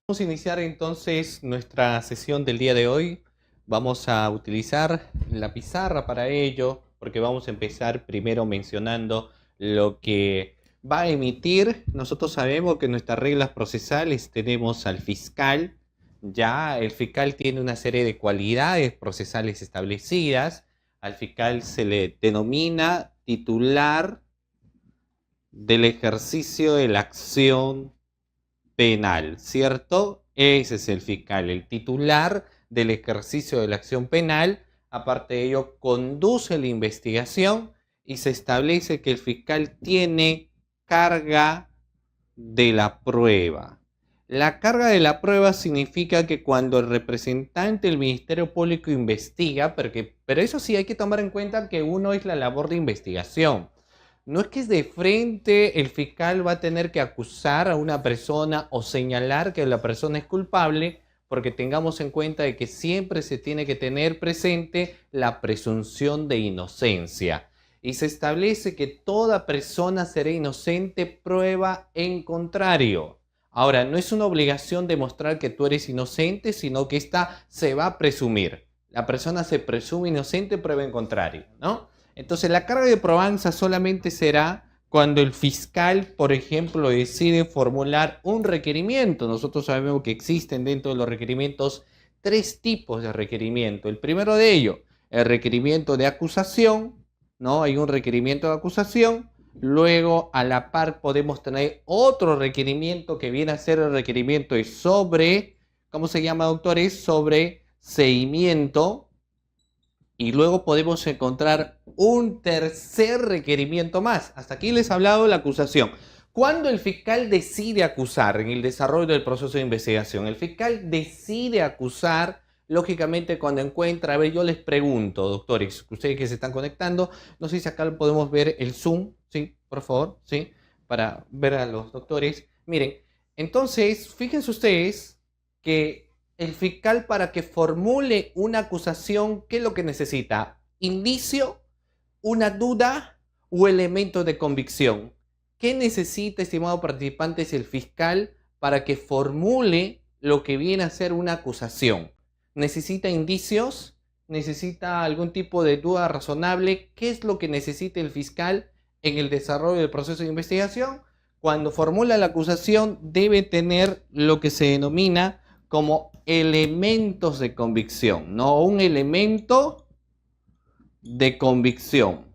Vamos a iniciar entonces nuestra sesión del día de hoy. Vamos a utilizar la pizarra para ello, porque vamos a empezar primero mencionando lo que va a emitir. Nosotros sabemos que en nuestras reglas procesales tenemos al fiscal. Ya el fiscal tiene una serie de cualidades procesales establecidas. Al fiscal se le denomina titular del ejercicio de la acción penal, ¿cierto? Ese es el fiscal, el titular del ejercicio de la acción penal. Aparte de ello, conduce la investigación y se establece que el fiscal tiene carga de la prueba. La carga de la prueba significa que cuando el representante del Ministerio Público investiga, pero eso sí hay que tomar en cuenta que uno es la labor de investigación. No es que de frente el fiscal va a tener que acusar a una persona o señalar que la persona es culpable, porque tengamos en cuenta de que siempre se tiene que tener presente la presunción de inocencia. Y se establece que toda persona será inocente, prueba en contrario. Ahora, no es una obligación demostrar que tú eres inocente, sino que esta se va a presumir. La persona se presume inocente, prueba en contrario, ¿no? Entonces, la carga de probanza solamente será cuando el fiscal, por ejemplo, decide formular un requerimiento. Nosotros sabemos que existen dentro de los requerimientos tres tipos de requerimiento. El primero de ellos, el requerimiento de acusación, ¿no? Hay un requerimiento de acusación. Luego, a la par, podemos tener otro requerimiento que viene a ser el requerimiento de ¿cómo se llama, doctores? Sobreseimiento. Y luego podemos encontrar un tercer requerimiento más. Hasta aquí les he hablado de la acusación. Cuando el fiscal decide acusar en el desarrollo del proceso de investigación, el fiscal decide acusar, lógicamente cuando encuentra, a ver, yo les pregunto, doctores, ustedes que se están conectando, no sé si acá podemos ver el Zoom, ¿sí? Por favor, ¿sí? Para ver a los doctores. Miren, entonces, fíjense ustedes que el fiscal, para que formule una acusación, ¿qué es lo que necesita? ¿Indicio, una duda o elemento de convicción? ¿Qué necesita, estimados participantes, el fiscal para que formule lo que viene a ser una acusación? ¿Necesita indicios? ¿Necesita algún tipo de duda razonable? ¿Qué es lo que necesita el fiscal en el desarrollo del proceso de investigación? Cuando formula la acusación, debe tener lo que se denomina como elementos de convicción, no un elemento de convicción.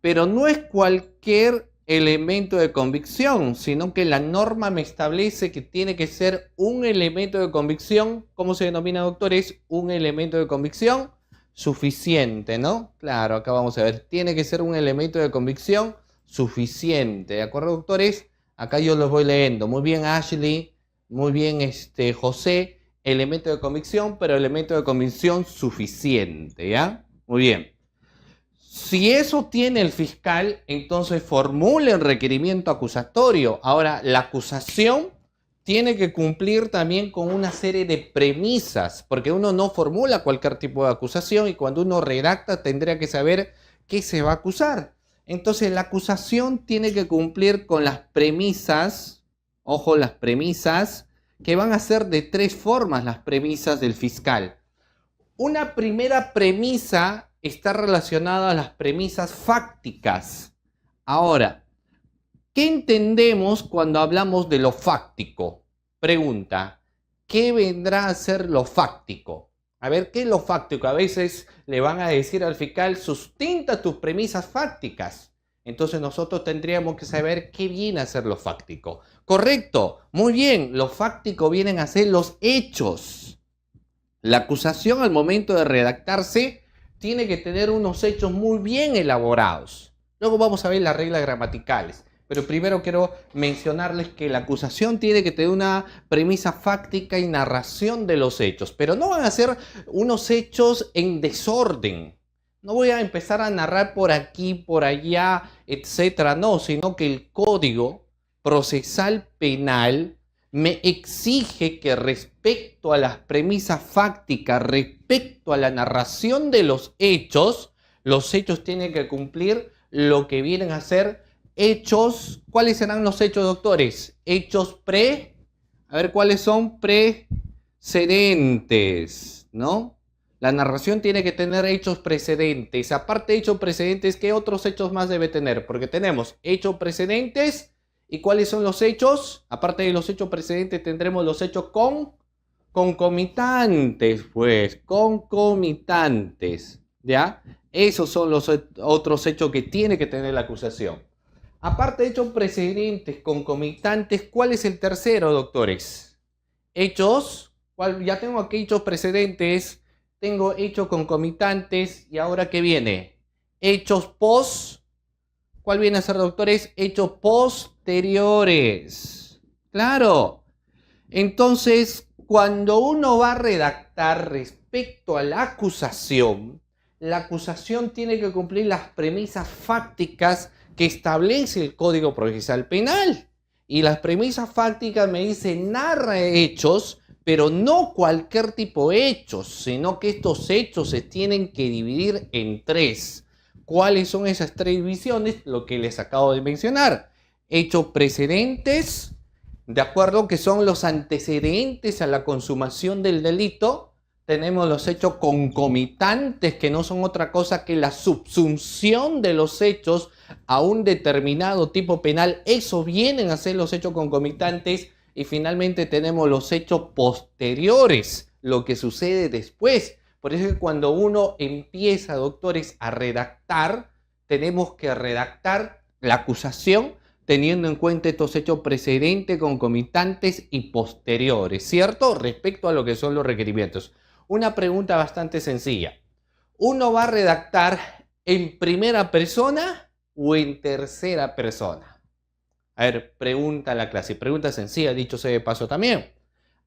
Pero no es cualquier elemento de convicción, sino que la norma me establece que tiene que ser un elemento de convicción. ¿Cómo se denomina, doctores? Un elemento de convicción suficiente, ¿no? Claro, acá vamos a ver, tiene que ser un elemento de convicción suficiente, ¿de acuerdo, doctores? Acá yo los voy leyendo. Muy bien, Ashley. Muy bien, José. Elemento de convicción, pero elemento de convicción suficiente, ¿ya? Muy bien. Si eso tiene el fiscal, entonces formule el requerimiento acusatorio. Ahora, la acusación tiene que cumplir también con una serie de premisas, porque uno no formula cualquier tipo de acusación y cuando uno redacta tendría que saber qué se va a acusar. Entonces, la acusación tiene que cumplir con las premisas, ojo, las premisas, que van a ser de tres formas las premisas del fiscal. Una primera premisa está relacionada a las premisas fácticas. Ahora, ¿qué entendemos cuando hablamos de lo fáctico? Pregunta, ¿qué vendrá a ser lo fáctico? A ver, ¿qué es lo fáctico? A veces le van a decir al fiscal, sustenta tus premisas fácticas. Entonces nosotros tendríamos que saber qué viene a ser lo fáctico. Correcto, muy bien, lo fáctico vienen a ser los hechos. La acusación al momento de redactarse tiene que tener unos hechos muy bien elaborados. Luego vamos a ver las reglas gramaticales. Pero primero quiero mencionarles que la acusación tiene que tener una premisa fáctica y narración de los hechos. Pero no van a ser unos hechos en desorden. No voy a empezar a narrar por aquí, por allá, etcétera. No, sino que el Código Procesal Penal me exige que respecto a las premisas fácticas, respecto a la narración de los hechos tienen que cumplir lo que vienen a ser hechos. ¿Cuáles serán los hechos, doctores? Hechos A ver, ¿cuáles son precedentes? ¿No? La narración tiene que tener hechos precedentes. Aparte de hechos precedentes, ¿qué otros hechos más debe tener? Porque tenemos hechos precedentes. ¿Y cuáles son los hechos? Aparte de los hechos precedentes, tendremos los hechos concomitantes, pues, concomitantes, ¿ya? Esos son los otros hechos que tiene que tener la acusación. Aparte de hechos precedentes, concomitantes, ¿cuál es el tercero, doctores? Hechos, ya tengo aquí hechos precedentes, tengo hechos concomitantes, y ahora ¿qué viene? Hechos ¿cuál viene a ser, doctores? Hechos posteriores. Claro. Entonces, cuando uno va a redactar respecto a la acusación tiene que cumplir las premisas fácticas que establece el Código Procesal Penal. Y las premisas fácticas me dicen narra hechos, pero no cualquier tipo de hechos, sino que estos hechos se tienen que dividir en tres. ¿Cuáles son esas tres divisiones? Lo que les acabo de mencionar. Hechos precedentes, de acuerdo, que son los antecedentes a la consumación del delito. Tenemos los hechos concomitantes, que no son otra cosa que la subsunción de los hechos a un determinado tipo penal. Eso vienen a ser los hechos concomitantes. Y finalmente tenemos los hechos posteriores, lo que sucede después. Por eso es que cuando uno empieza, doctores, a redactar, tenemos que redactar la acusación teniendo en cuenta estos hechos precedentes, concomitantes y posteriores, ¿cierto? Respecto a lo que son los requerimientos. Una pregunta bastante sencilla. ¿Uno va a redactar en primera persona o en tercera persona? A ver, pregunta a la clase. Pregunta sencilla, dicho sea de paso también.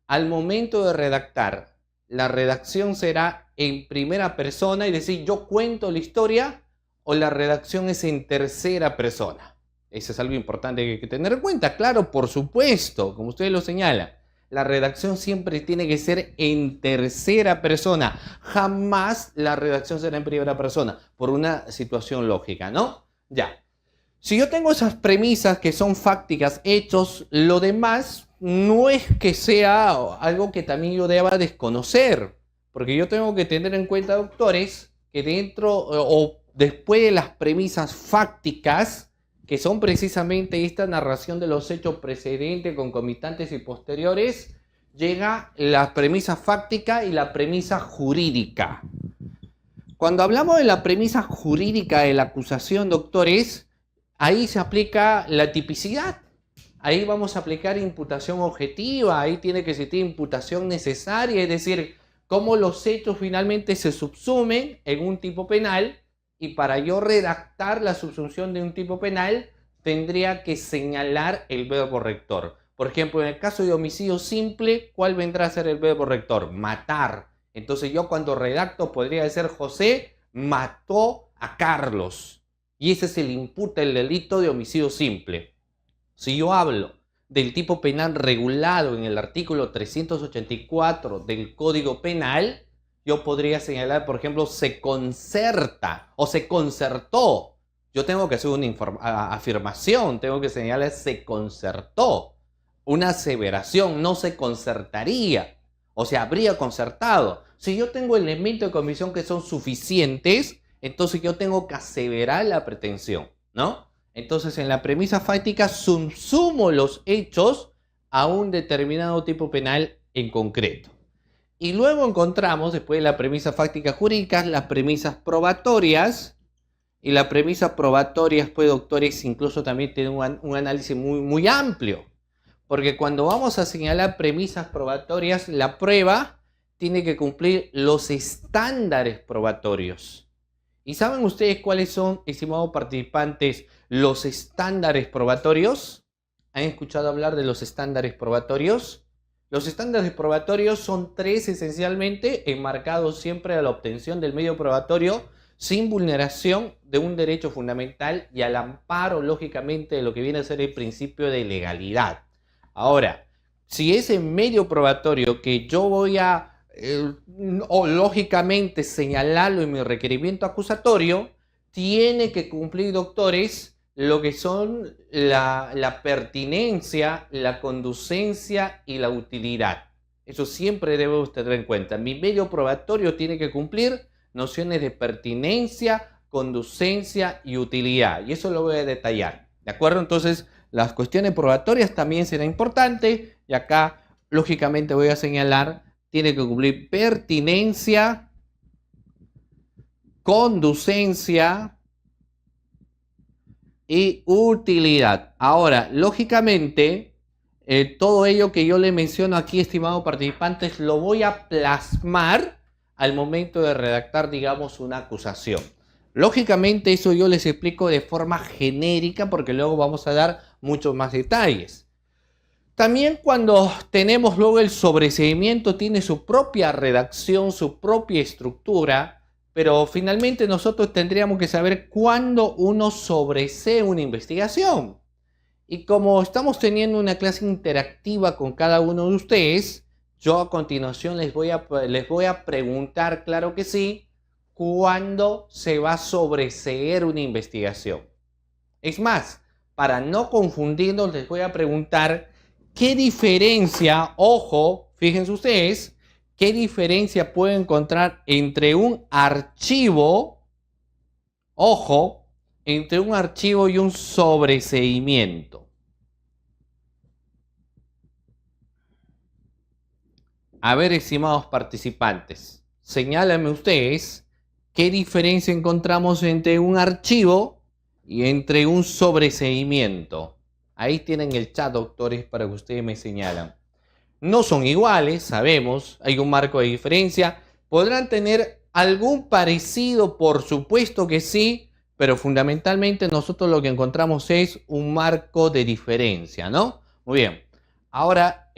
Al momento de redactar, ¿la redacción será en primera persona y decir yo cuento la historia o la redacción es en tercera persona? Eso es algo importante que hay que tener en cuenta. Claro, por supuesto, como ustedes lo señalan, la redacción siempre tiene que ser en tercera persona. Jamás la redacción será en primera persona, por una situación lógica, ¿no? Ya. Si yo tengo esas premisas que son fácticas, hechos, lo demás no es que sea algo que también yo deba desconocer, porque yo tengo que tener en cuenta, doctores, que dentro o después de las premisas fácticas, que son precisamente esta narración de los hechos precedentes, concomitantes y posteriores, llega la premisa fáctica y la premisa jurídica. Cuando hablamos de la premisa jurídica de la acusación, doctores, ahí se aplica la tipicidad. Ahí vamos a aplicar imputación objetiva, ahí tiene que existir imputación necesaria, es decir, cómo los hechos finalmente se subsumen en un tipo penal, y para yo redactar la subsunción de un tipo penal tendría que señalar el verbo rector. Por ejemplo, en el caso de homicidio simple, ¿cuál vendrá a ser el verbo rector? Matar. Entonces yo cuando redacto podría decir José mató a Carlos. Y ese es el imputa el delito de homicidio simple. Si yo hablo del tipo penal regulado en el artículo 384 del Código Penal, yo podría señalar, por ejemplo, se concerta o se concertó. Yo tengo que hacer una afirmación, tengo que señalar se concertó. Una aseveración, no se concertaría. O sea, habría concertado. Si yo tengo elementos de comisión que son suficientes, entonces yo tengo que aseverar la pretensión, ¿no? Entonces en la premisa fáctica subsumo los hechos a un determinado tipo penal en concreto. Y luego encontramos, después de la premisa fáctica jurídica, las premisas probatorias. Y las premisas probatorias, pues, doctores, incluso también tienen un análisis muy amplio. Porque cuando vamos a señalar premisas probatorias, la prueba tiene que cumplir los estándares probatorios. ¿Y saben ustedes cuáles son, estimados participantes, los estándares probatorios? ¿Han escuchado hablar de los estándares probatorios? Los estándares probatorios son tres esencialmente, enmarcados siempre a la obtención del medio probatorio sin vulneración de un derecho fundamental y al amparo, lógicamente, de lo que viene a ser el principio de legalidad. Ahora, si ese medio probatorio que yo voy a o lógicamente señalarlo en mi requerimiento acusatorio, tiene que cumplir, doctores, lo que son la pertinencia, la conducencia y la utilidad. Eso siempre debe usted tener en cuenta. Mi medio probatorio tiene que cumplir nociones de pertinencia, conducencia y utilidad. Y eso lo voy a detallar. ¿De acuerdo? Entonces, las cuestiones probatorias también serán importantes. Y acá, lógicamente, voy a señalar, tiene que cumplir pertinencia, conducencia y utilidad. Ahora, lógicamente, todo ello que yo le menciono aquí, estimados participantes, lo voy a plasmar al momento de redactar, digamos, una acusación. Lógicamente, eso yo les explico de forma genérica porque luego vamos a dar muchos más detalles. También cuando tenemos luego el sobreseimiento, tiene su propia redacción, su propia estructura, pero finalmente nosotros tendríamos que saber cuándo uno sobresee una investigación. Y como estamos teniendo una clase interactiva con cada uno de ustedes, yo a continuación les voy a preguntar, claro que sí, cuándo se va a sobreseer una investigación. Es más, para no confundirnos, les voy a preguntar qué diferencia, ojo, fíjense ustedes, qué diferencia puede encontrar entre un archivo, ojo, entre un archivo y un sobreseimiento. A ver, estimados participantes, señálenme ustedes qué diferencia encontramos entre un archivo y entre un sobreseimiento. Ahí tienen el chat, doctores, para que ustedes me señalan. No son iguales, sabemos, hay un marco de diferencia. ¿Podrán tener algún parecido? Por supuesto que sí, pero fundamentalmente nosotros lo que encontramos es un marco de diferencia, ¿no? Muy bien. Ahora,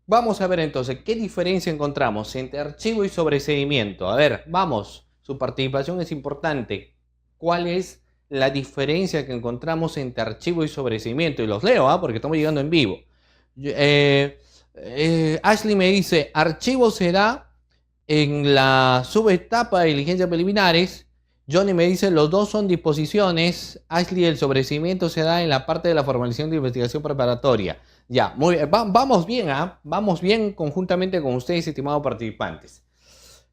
vamos a ver entonces, ¿qué diferencia encontramos entre archivo y sobreseimiento? A ver, vamos, su participación es importante. ¿Cuál es la diferencia que encontramos entre archivo y sobreseimiento? Y los leo, porque estamos llegando en vivo. Ashley me dice, archivo será en la subetapa de diligencias preliminares. Johnny me dice, los dos son disposiciones. Ashley, el sobreseimiento se da en la parte de la formalización de investigación preparatoria. Ya, muy bien. Vamos bien, vamos bien conjuntamente con ustedes, estimados participantes.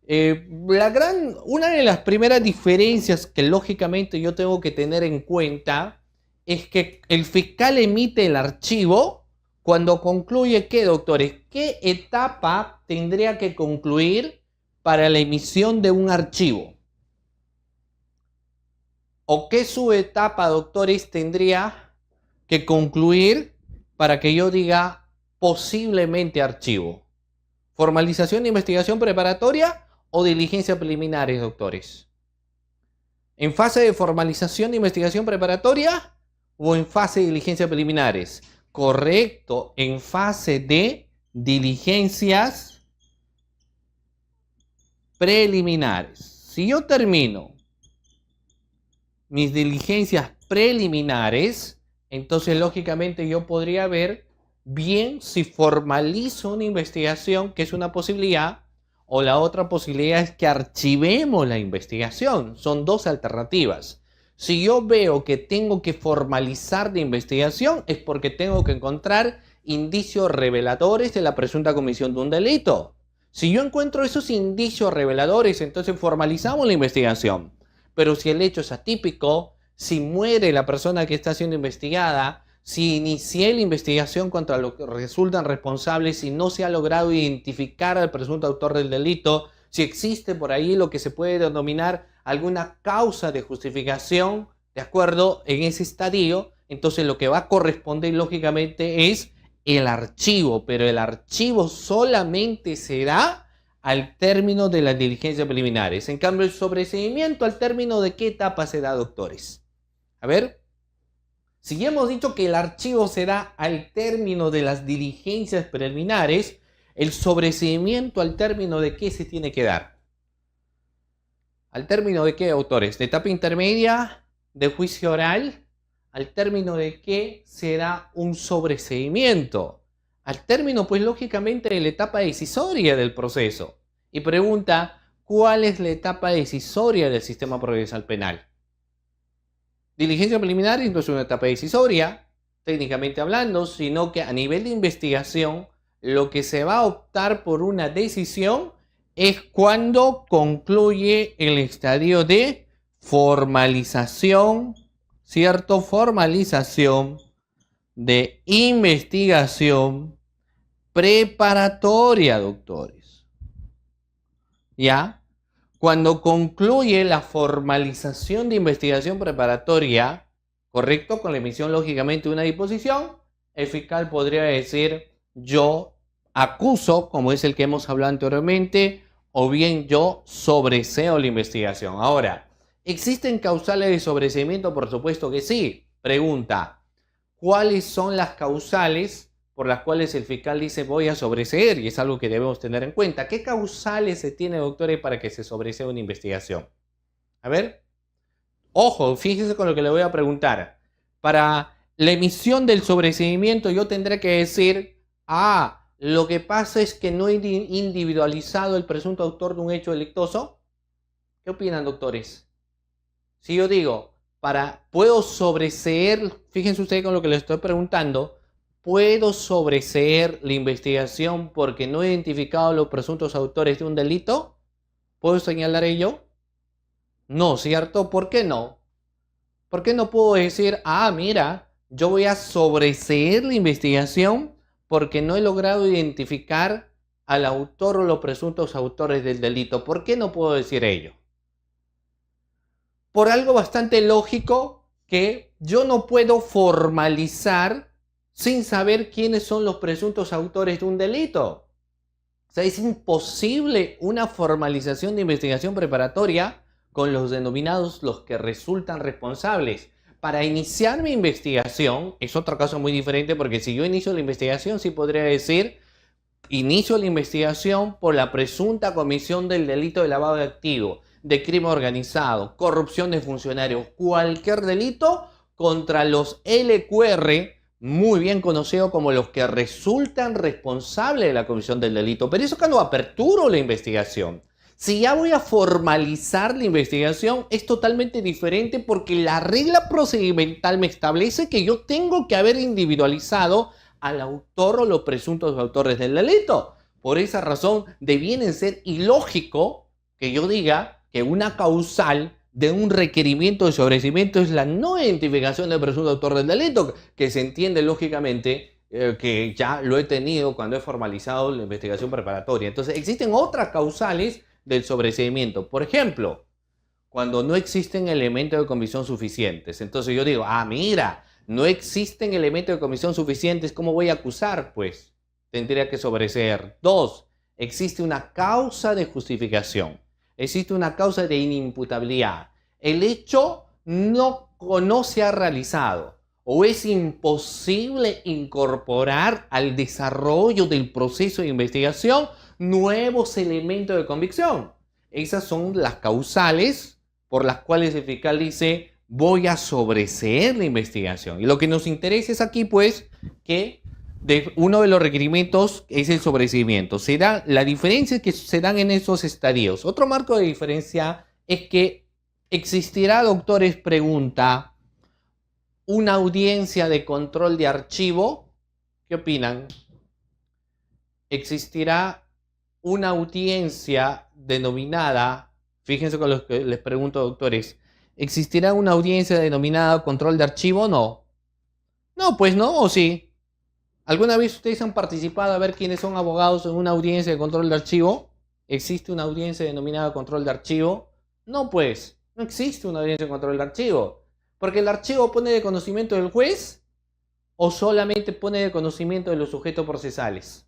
Una de las primeras diferencias que lógicamente yo tengo que tener en cuenta es que el fiscal emite el archivo cuando concluye, ¿qué, doctores? ¿Qué etapa tendría que concluir para la emisión de un archivo? ¿O qué subetapa, doctores, tendría que concluir para que yo diga posiblemente archivo? ¿Formalización de investigación preparatoria o diligencias preliminares, doctores? ¿En fase de formalización de investigación preparatoria o en fase de diligencias preliminares? Correcto, en fase de diligencias preliminares. Si yo termino mis diligencias preliminares, entonces lógicamente yo podría ver bien si formalizo una investigación, que es una posibilidad, o la otra posibilidad es que archivemos la investigación. Son dos alternativas. Si yo veo que tengo que formalizar la investigación, es porque tengo que encontrar indicios reveladores de la presunta comisión de un delito. Si yo encuentro esos indicios reveladores, entonces formalizamos la investigación. Pero si el hecho es atípico, si muere la persona que está siendo investigada, si inicié la investigación contra los que resultan responsables y no se ha logrado identificar al presunto autor del delito, si existe por ahí lo que se puede denominar alguna causa de justificación, ¿de acuerdo? En ese estadio, entonces lo que va a corresponder lógicamente es el archivo, pero el archivo solamente se da al término de las diligencias preliminares. En cambio, el sobreseimiento, ¿al término de qué etapa se da, doctores? A ver, si ya hemos dicho que el archivo se da al término de las diligencias preliminares, el sobreseimiento, ¿al término de qué se tiene que dar? ¿Al término de qué, autores? ¿De etapa intermedia? ¿De juicio oral? ¿Al término de qué se da un sobreseimiento? Al término, pues lógicamente, de la etapa decisoria del proceso. Y pregunta, ¿cuál es la etapa decisoria del sistema procesal penal? Diligencia preliminar no es una etapa decisoria, técnicamente hablando, sino que a nivel de investigación, lo que se va a optar por una decisión es cuando concluye el estadio de formalización, ¿cierto? Formalización de investigación preparatoria, doctores. ¿Ya? Cuando concluye la formalización de investigación preparatoria, correcto, con la emisión lógicamente de una disposición, el fiscal podría decir: yo acuso, como es el que hemos hablado anteriormente, o bien yo sobreseo la investigación. Ahora, ¿existen causales de sobreseimiento? Por supuesto que sí. Pregunta: ¿cuáles son las causales por las cuales el fiscal dice voy a sobreseer? Y es algo que debemos tener en cuenta. ¿Qué causales se tiene, doctores, para que se sobresea una investigación? A ver, ojo, fíjese con lo que le voy a preguntar. Para la emisión del sobreseimiento yo tendré que decir: lo que pasa es que no he individualizado el presunto autor de un hecho delictuoso. ¿Qué opinan, doctores? Si yo digo, puedo sobreseer, fíjense ustedes con lo que les estoy preguntando, ¿puedo sobreseer la investigación porque no he identificado los presuntos autores de un delito? ¿Puedo señalar ello? No, ¿cierto? ¿Por qué no? ¿Por qué no puedo decir, mira, yo voy a sobreseer la investigación porque no he logrado identificar al autor o los presuntos autores del delito? ¿Por qué no puedo decir ello? Por algo bastante lógico, que yo no puedo formalizar sin saber quiénes son los presuntos autores de un delito. O sea, es imposible una formalización de investigación preparatoria con los denominados los que resultan responsables. Para iniciar mi investigación es otro caso muy diferente, porque si yo inicio la investigación sí podría decir: inicio la investigación por la presunta comisión del delito de lavado de activos, de crimen organizado, corrupción de funcionarios, cualquier delito contra los LQR, muy bien conocidos como los que resultan responsables de la comisión del delito. Pero eso cuando aperturo la investigación. Si ya voy a formalizar la investigación, es totalmente diferente, porque la regla procedimental me establece que yo tengo que haber individualizado al autor o los presuntos autores del delito. Por esa razón, debiene ser ilógico que yo diga que una causal de un requerimiento de sobreseimiento es la no identificación del presunto autor del delito, que se entiende lógicamente que ya lo he tenido cuando he formalizado la investigación preparatoria. Entonces, existen otras causales del sobreseimiento. Por ejemplo, cuando no existen elementos de convicción suficientes. Entonces yo digo, mira, no existen elementos de convicción suficientes, ¿cómo voy a acusar? Pues tendría que sobreseer. 2. Existe una causa de justificación. Existe una causa de inimputabilidad. El hecho no se ha realizado, o es imposible incorporar al desarrollo del proceso de investigación nuevos elementos de convicción. Esas son las causales por las cuales el fiscal dice voy a sobreseer la investigación. Y lo que nos interesa es aquí, pues, que uno de los requerimientos es el sobreseimiento. La diferencia es que se dan en esos estadios. Otro marco de diferencia es que existirá, doctores, pregunta, una audiencia de control de archivo. ¿Qué opinan? Existirá una audiencia denominada, fíjense con lo que les pregunto, doctores, ¿existirá una audiencia denominada control de archivo? No. No, pues no, ¿o sí? ¿Alguna vez ustedes han participado a ver quiénes son abogados en una audiencia de control de archivo? ¿Existe una audiencia denominada control de archivo? No, pues, no existe una audiencia de control de archivo. Porque el archivo pone de conocimiento del juez o solamente pone de conocimiento de los sujetos procesales.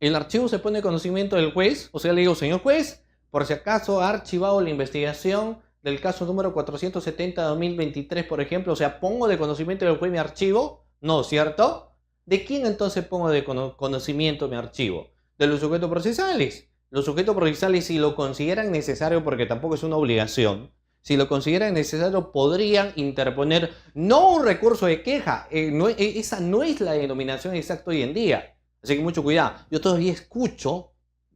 El archivo se pone de conocimiento del juez, o sea, le digo, señor juez, por si acaso ha archivado la investigación del caso número 470-2023, por ejemplo, o sea, pongo de conocimiento del juez mi archivo. No, ¿cierto? ¿De quién entonces pongo de conocimiento mi archivo? De los sujetos procesales. Los sujetos procesales, si lo consideran necesario, porque tampoco es una obligación, si lo consideran necesario, podrían interponer no un recurso de queja. Esa no es la denominación exacta hoy en día. Así que mucho cuidado. Yo todavía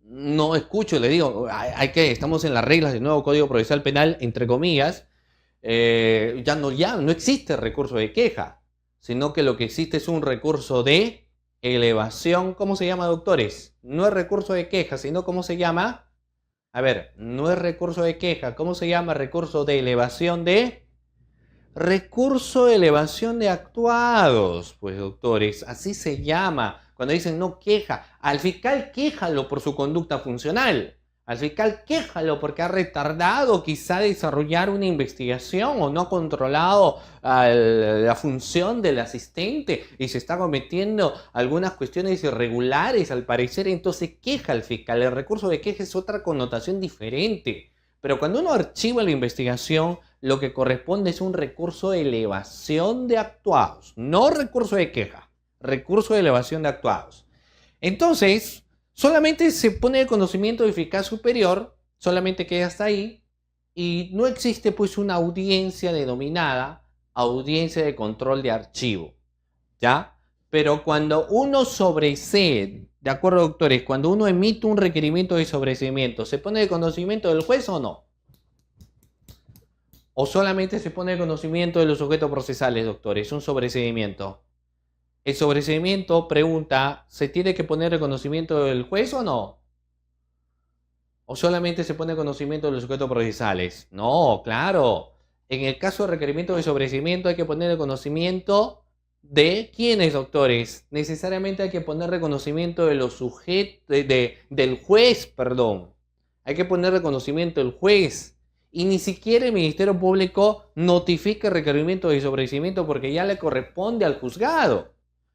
no escucho, le digo, estamos en las reglas del nuevo Código Procesal Penal, entre comillas, ya no existe recurso de queja, sino que lo que existe es un recurso de elevación. ¿Cómo se llama, doctores? No es recurso de queja, sino ¿cómo se llama? A ver, no es recurso de queja. ¿Cómo se llama? Recurso de elevación de... Recurso de elevación de actuados. Pues, doctores, así se llama. Cuando dicen no queja, al fiscal quéjalo por su conducta funcional. Al fiscal quéjalo porque ha retardado quizá desarrollar una investigación o no ha controlado la función del asistente y se está cometiendo algunas cuestiones irregulares al parecer, entonces queja al fiscal. El recurso de queja es otra connotación diferente. Pero cuando uno archiva la investigación, lo que corresponde es un recurso de elevación de actuados, no recurso de queja, recurso de elevación de actuados. Entonces, solamente se pone el conocimiento de fiscal superior, solamente queda hasta ahí, y no existe pues una audiencia denominada audiencia de control de archivo, ¿ya? Pero cuando uno sobresee, de acuerdo, doctores, cuando uno emite un requerimiento de sobreseimiento, ¿se pone de conocimiento del juez o no? ¿O solamente se pone de conocimiento de los sujetos procesales, doctores? Un sobreseimiento. El sobreseimiento pregunta, ¿se tiene que poner el conocimiento del juez o no? ¿O solamente se pone conocimiento de los sujetos procesales? No, claro. En el caso de requerimiento de sobreseimiento hay que poner el conocimiento de quiénes, doctores. Necesariamente hay que poner reconocimiento de los sujetos, del juez, perdón. Hay que poner reconocimiento del juez. Y ni siquiera el Ministerio Público notifica el requerimiento de sobreseimiento porque ya le corresponde al juzgado.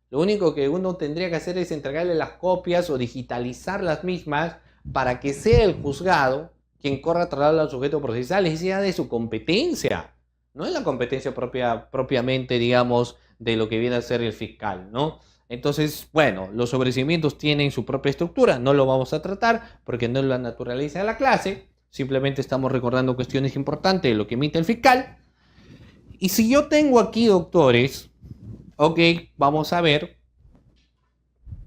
Lo único que uno tendría que hacer es entregarle las copias o digitalizar las mismas para que sea el juzgado quien corra tras los sujetos procesales. Es ya de su competencia. No es la competencia propiamente, digamos, de lo que viene a ser el fiscal, ¿no? Entonces, bueno, los sobreseimientos tienen su propia estructura. No lo vamos a tratar porque no la naturaliza la clase. Simplemente estamos recordando cuestiones importantes de lo que emite el fiscal. Y si yo tengo aquí, doctores, ok, vamos a ver.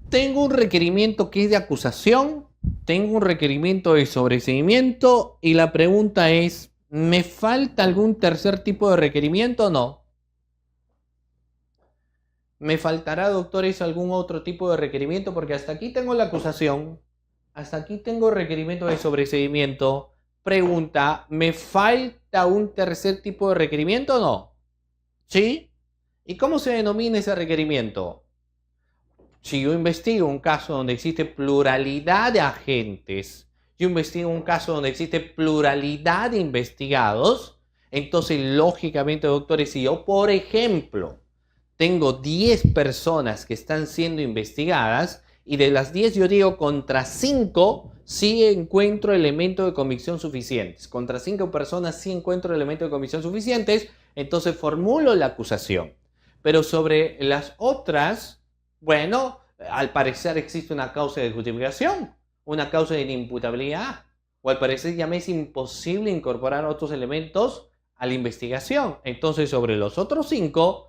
Tengo un requerimiento que es de acusación, tengo un requerimiento de sobreseimiento y la pregunta es, ¿me falta algún tercer tipo de requerimiento o no? ¿Me faltará, doctores, algún otro tipo de requerimiento? Porque hasta aquí tengo la acusación, hasta aquí tengo requerimiento de sobreseimiento. Pregunta, ¿me falta un tercer tipo de requerimiento o no? ¿Sí? ¿Y cómo se denomina ese requerimiento? Si yo investigo un caso donde existe pluralidad de agentes, yo investigo un caso donde existe pluralidad de investigados, entonces lógicamente, doctores, si yo, por ejemplo, tengo 10 personas que están siendo investigadas y de las 10 yo digo contra 5 sí encuentro elementos de convicción suficientes, contra 5 personas sí encuentro elementos de convicción suficientes, entonces formulo la acusación. Pero sobre las otras, bueno, al parecer existe una causa de justificación, una causa de inimputabilidad, o al parecer ya me es imposible incorporar otros elementos a la investigación. Entonces, sobre los otros 5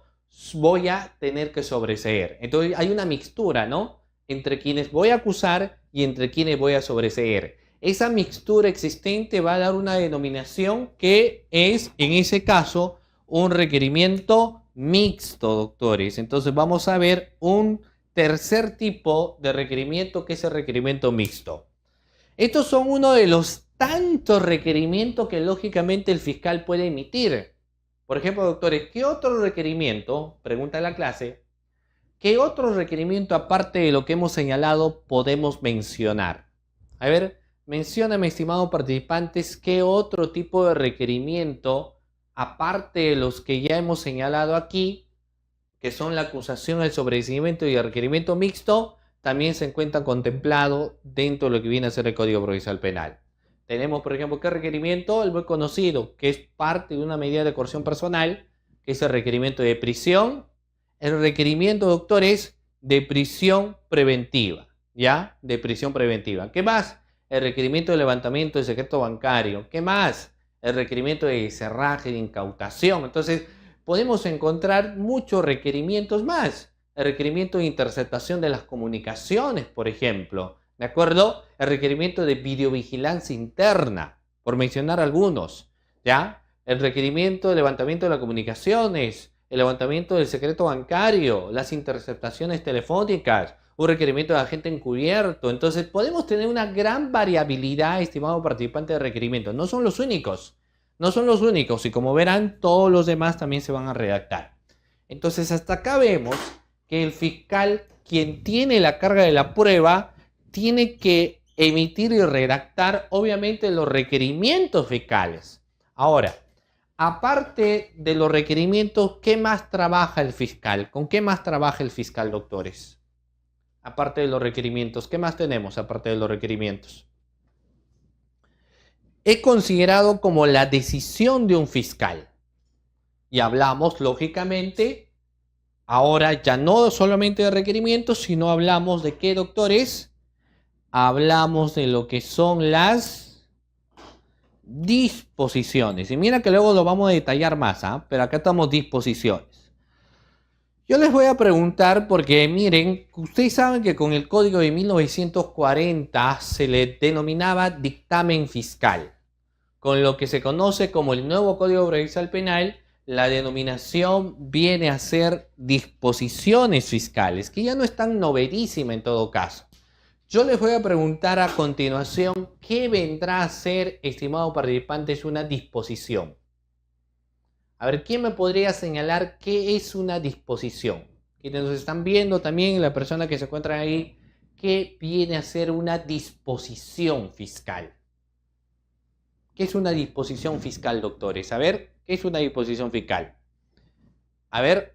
voy a tener que sobreseer. Entonces, hay una mixtura, ¿no? Entre quienes voy a acusar y entre quienes voy a sobreseer. Esa mixtura existente va a dar una denominación que es, en ese caso, un requerimiento mixto, doctores. Entonces vamos a ver un tercer tipo de requerimiento que es el requerimiento mixto. Estos son uno de los tantos requerimientos que lógicamente el fiscal puede emitir. Por ejemplo, doctores, ¿qué otro requerimiento, pregunta la clase, qué otro requerimiento aparte de lo que hemos señalado podemos mencionar? A ver, mencióname, estimados participantes, qué otro tipo de requerimiento aparte de los que ya hemos señalado aquí, que son la acusación, el sobreseimiento y el requerimiento mixto, también se encuentra contemplado dentro de lo que viene a ser el Código Procesal Penal. Tenemos, por ejemplo, ¿qué requerimiento? El muy conocido, que es parte de una medida de coerción personal, que es el requerimiento de prisión. El requerimiento, doctores, de prisión preventiva, ¿ya? De prisión preventiva. ¿Qué más? El requerimiento de levantamiento de secreto bancario. ¿Qué más? El requerimiento de cerraje, de incautación. Entonces, podemos encontrar muchos requerimientos más. El requerimiento de interceptación de las comunicaciones, por ejemplo. ¿De acuerdo? El requerimiento de videovigilancia interna, por mencionar algunos. ¿Ya? el requerimiento de levantamiento de las comunicaciones, el levantamiento del secreto bancario, las interceptaciones telefónicas, un requerimiento de agente encubierto. Entonces podemos tener una gran variabilidad, estimado participante, de requerimientos. No son los únicos, no son los únicos, y como verán, todos los demás también se van a redactar. Entonces hasta acá vemos que el fiscal, quien tiene la carga de la prueba, tiene que emitir y redactar obviamente los requerimientos fiscales. Ahora, aparte de los requerimientos, ¿qué más trabaja el fiscal? ¿Con qué más trabaja el fiscal, doctores? Aparte de los requerimientos, ¿qué más tenemos aparte de los requerimientos? Es considerado como la decisión de un fiscal. Y hablamos, lógicamente, ahora ya no solamente de requerimientos, sino hablamos de qué, doctores. Hablamos de lo que son las disposiciones. Y mira que luego lo vamos a detallar más, pero acá estamos disposiciones. Yo les voy a preguntar porque miren, ustedes saben que con el Código de 1940 se le denominaba dictamen fiscal. Con lo que se conoce como el nuevo Código Procesal Penal, la denominación viene a ser disposiciones fiscales, que ya no es tan novedísima en todo caso. Yo les voy a preguntar a continuación, ¿qué vendrá a ser, estimados participantes, una disposición? A ver, ¿quién me podría señalar qué es una disposición? Quienes nos están viendo también, la persona que se encuentra ahí, ¿qué viene a ser una disposición fiscal? ¿Qué es una disposición fiscal, doctores? A ver, ¿qué es una disposición fiscal? A ver.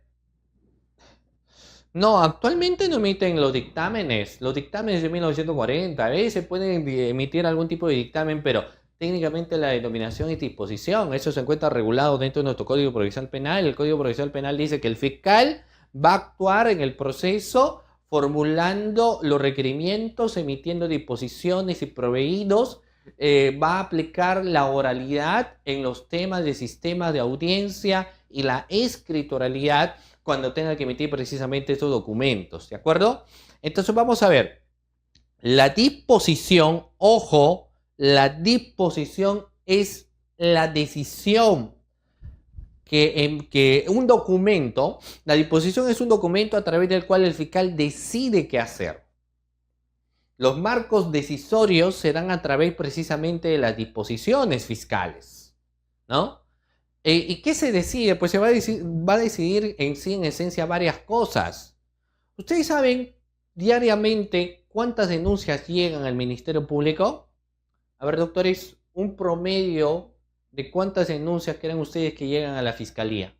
No, actualmente no emiten los dictámenes de 1940. A veces pueden emitir algún tipo de dictamen, pero técnicamente la denominación es disposición. Eso se encuentra regulado dentro de nuestro Código Procesal Penal. El Código Procesal Penal dice que el fiscal va a actuar en el proceso formulando los requerimientos, emitiendo disposiciones y proveídos. Va a aplicar la oralidad en los temas de sistemas de audiencia y la escrituralidad cuando tenga que emitir precisamente estos documentos, ¿de acuerdo? Entonces vamos a ver, la disposición, ojo, la disposición es la decisión que un documento, la disposición es un documento a través del cual el fiscal decide qué hacer. Los marcos decisorios se dan a través precisamente de las disposiciones fiscales, ¿no? ¿Y qué se decide? Pues se va a decidir en sí, en esencia, varias cosas. ¿Ustedes saben diariamente cuántas denuncias llegan al Ministerio Público? A ver, doctores, un promedio de cuántas denuncias creen ustedes que llegan a la Fiscalía.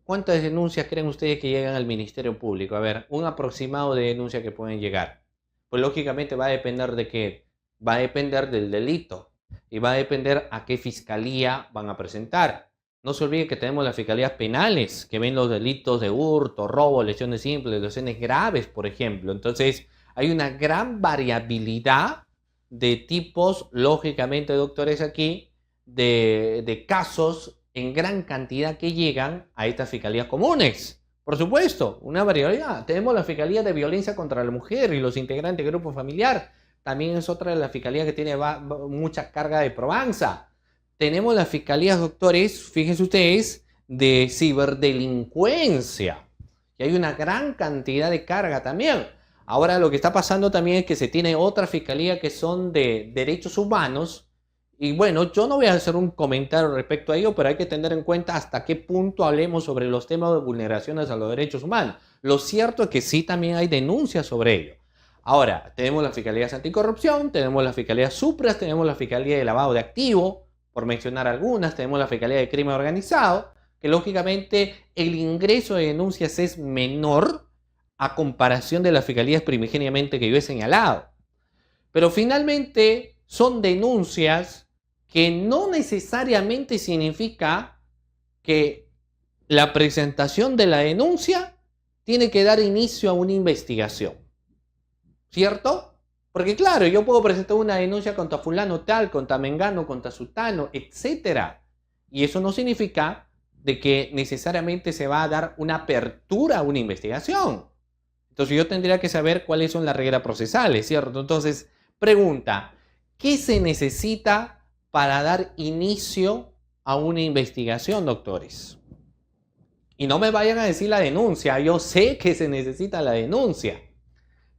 ¿Cuántas denuncias creen ustedes que llegan al Ministerio Público? A ver, un aproximado de denuncias que pueden llegar. Pues lógicamente va a depender de qué. Va a depender del delito. Y va a depender a qué fiscalía van a presentar. No se olviden que tenemos las fiscalías penales que ven los delitos de hurto, robo, lesiones simples, lesiones graves, por ejemplo. Entonces, hay una gran variabilidad de tipos, lógicamente, doctores, aquí, de casos en gran cantidad que llegan a estas fiscalías comunes. Por supuesto, una variabilidad. Tenemos la Fiscalía de Violencia contra la Mujer y los integrantes del grupo familiar. También es otra de las fiscalías que tiene mucha carga de probanza. Tenemos las fiscalías, doctores, fíjense ustedes, de ciberdelincuencia. Y hay una gran cantidad de carga también. Ahora lo que está pasando también es que se tiene otra fiscalía que son de derechos humanos. Y bueno, yo no voy a hacer un comentario respecto a ello, pero hay que tener en cuenta hasta qué punto hablemos sobre los temas de vulneraciones a los derechos humanos. Lo cierto es que sí también hay denuncias sobre ello. Ahora, tenemos las fiscalías anticorrupción, tenemos las fiscalías supras, tenemos la fiscalía de lavado de activo, por mencionar algunas, tenemos la fiscalía de crimen organizado, que lógicamente el ingreso de denuncias es menor a comparación de las fiscalías primigeniamente que yo he señalado. Pero finalmente son denuncias que no necesariamente significa que la presentación de la denuncia tiene que dar inicio a una investigación. ¿Cierto? Porque claro, yo puedo presentar una denuncia contra fulano tal, contra mengano, contra sutano, etc. Y eso no significa de que necesariamente se va a dar una apertura a una investigación. Entonces yo tendría que saber cuáles son las reglas procesales, ¿cierto? Entonces, pregunta, ¿qué se necesita para dar inicio a una investigación, doctores. Y no me vayan a decir la denuncia, yo sé que se necesita la denuncia,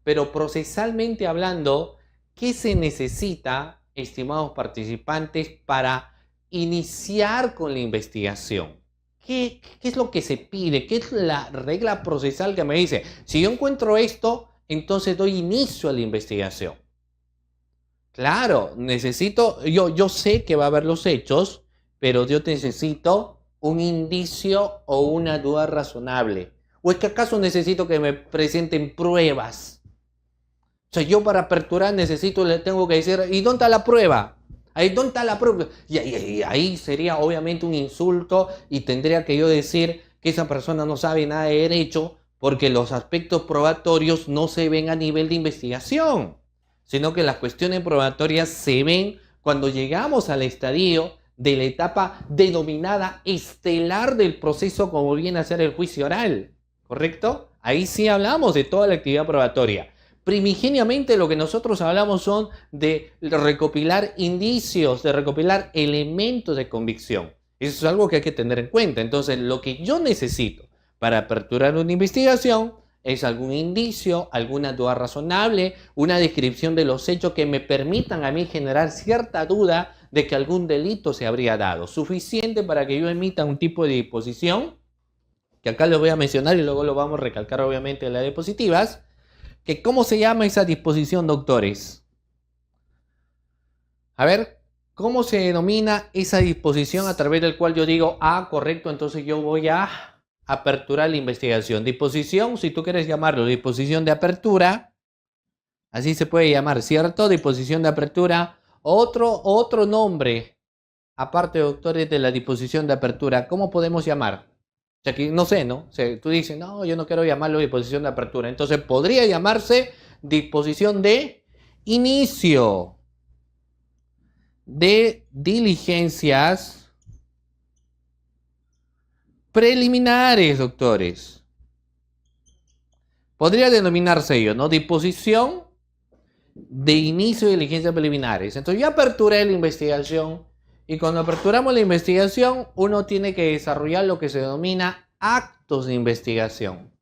pero procesalmente hablando, ¿qué se necesita, estimados participantes, para iniciar con la investigación? ¿Qué es lo que se pide? ¿Qué es la regla procesal que me dice? Si yo encuentro esto, entonces doy inicio a la investigación. Claro, yo sé que va a haber los hechos, pero yo necesito un indicio o una duda razonable. ¿O es que acaso necesito que me presenten pruebas? O sea, yo para aperturar le tengo que decir, ¿y dónde está la prueba? Ahí, ¿dónde está la prueba? Y ahí sería obviamente un insulto y tendría que yo decir que esa persona no sabe nada de derecho porque los aspectos probatorios no se ven a nivel de investigación, sino que las cuestiones probatorias se ven cuando llegamos al estadio de la etapa denominada estelar del proceso, como viene a ser el juicio oral, ¿correcto? Ahí sí hablamos de toda la actividad probatoria. Primigeniamente lo que nosotros hablamos son de recopilar indicios, de recopilar elementos de convicción. Eso es algo que hay que tener en cuenta. Entonces, lo que yo necesito para aperturar una investigación es algún indicio, alguna duda razonable, una descripción de los hechos que me permitan a mí generar cierta duda de que algún delito se habría dado. Suficiente para que yo emita un tipo de disposición, que acá lo voy a mencionar y luego lo vamos a recalcar obviamente en las diapositivas. ¿Cómo se llama esa disposición, doctores? A ver, ¿cómo se denomina esa disposición a través del cual yo digo, correcto, entonces yo voy a aperturar la investigación? Disposición, si tú quieres llamarlo disposición de apertura, así se puede llamar, ¿cierto? Disposición de apertura. Otro nombre, aparte, doctores, de la disposición de apertura, ¿cómo podemos llamar? O sea, que no sé, ¿no? O sea, tú dices, no, yo no quiero llamarlo disposición de apertura. Entonces podría llamarse disposición de inicio de diligencias preliminares, doctores. Podría denominarse ello, ¿no? Disposición de inicio de diligencias preliminares. Entonces ya aperturé la investigación. Y cuando aperturamos la investigación, uno tiene que desarrollar lo que se denomina actos de investigación.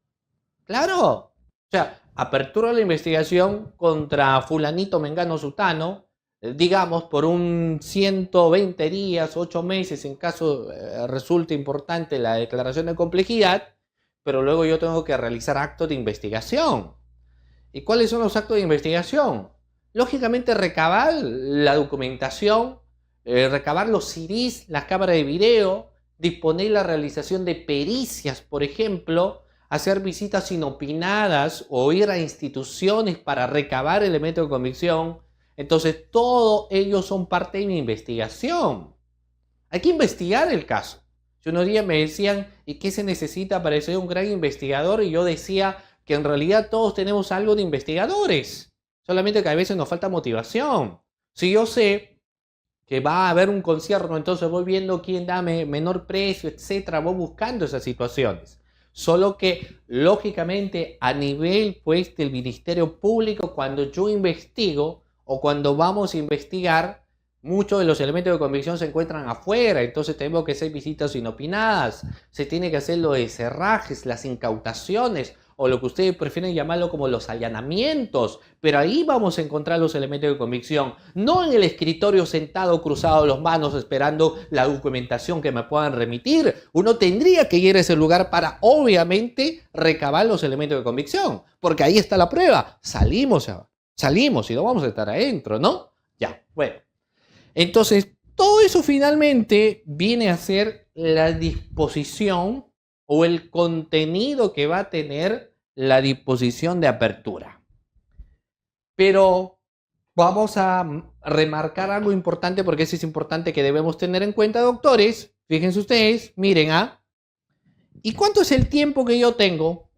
Claro. O sea, apertura la investigación contra fulanito, mengano, sutano, digamos, por un 120 días, 8 meses, en caso resulte importante la declaración de complejidad, pero luego yo tengo que realizar actos de investigación. ¿Y cuáles son los actos de investigación? Lógicamente, recabar la documentación, recabar los CDs, las cámaras de video, disponer la realización de pericias, por ejemplo, hacer visitas inopinadas o ir a instituciones para recabar elementos de convicción. Entonces, todo ello son parte de mi investigación. Hay que investigar el caso. Si unos días me decían, ¿y qué se necesita para ser un gran investigador? Y yo decía que en realidad todos tenemos algo de investigadores. Solamente que a veces nos falta motivación. Si yo sé que va a haber un concierto, entonces voy viendo quién da menor precio, etcétera, voy buscando esas situaciones. Solo que, lógicamente, a nivel pues del Ministerio Público, cuando yo investigo o cuando vamos a investigar, muchos de los elementos de convicción se encuentran afuera, entonces tenemos que hacer visitas inopinadas, se tiene que hacer lo de cerrajes, las incautaciones, o lo que ustedes prefieren llamarlo como los allanamientos, pero ahí vamos a encontrar los elementos de convicción, no en el escritorio sentado cruzado las manos esperando la documentación que me puedan remitir. Uno tendría que ir a ese lugar para obviamente recabar los elementos de convicción, porque ahí está la prueba, salimos y no vamos a estar adentro, ¿no? Ya, bueno. Entonces, todo eso finalmente viene a ser la disposición o el contenido que va a tener la disposición de apertura. Pero vamos a remarcar algo importante, porque eso es importante que debemos tener en cuenta, doctores. Fíjense ustedes, miren, ¿y cuánto es el tiempo que yo tengo?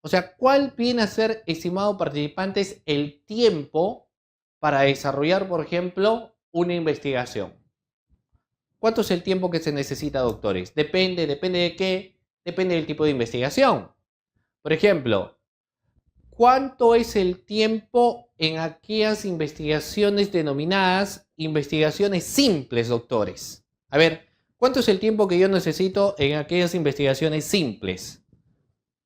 O sea, ¿cuál viene a ser, estimados participantes, el tiempo para desarrollar, por ejemplo, una investigación? ¿Cuánto es el tiempo que se necesita, doctores? Depende de qué, depende del tipo de investigación. Por ejemplo, ¿cuánto es el tiempo en aquellas investigaciones denominadas investigaciones simples, doctores? A ver, ¿Cuánto es el tiempo que yo necesito en aquellas investigaciones simples?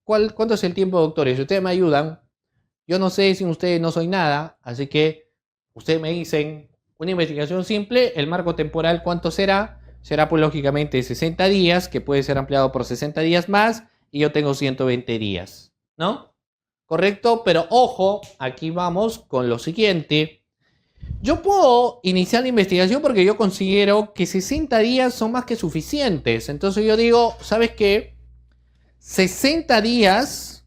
¿Cuánto es el tiempo, doctores? Si ustedes me ayudan, yo no sé, sin ustedes no soy nada, así que ustedes me dicen, una investigación simple, el marco temporal, ¿cuánto será? Será pues lógicamente 60 días, que puede ser ampliado por 60 días más, y yo tengo 120 días, ¿no? ¿Correcto? Pero ojo, aquí vamos con lo siguiente. Yo puedo iniciar la investigación porque yo considero que 60 días son más que suficientes. Entonces yo digo, ¿sabes qué? 60 días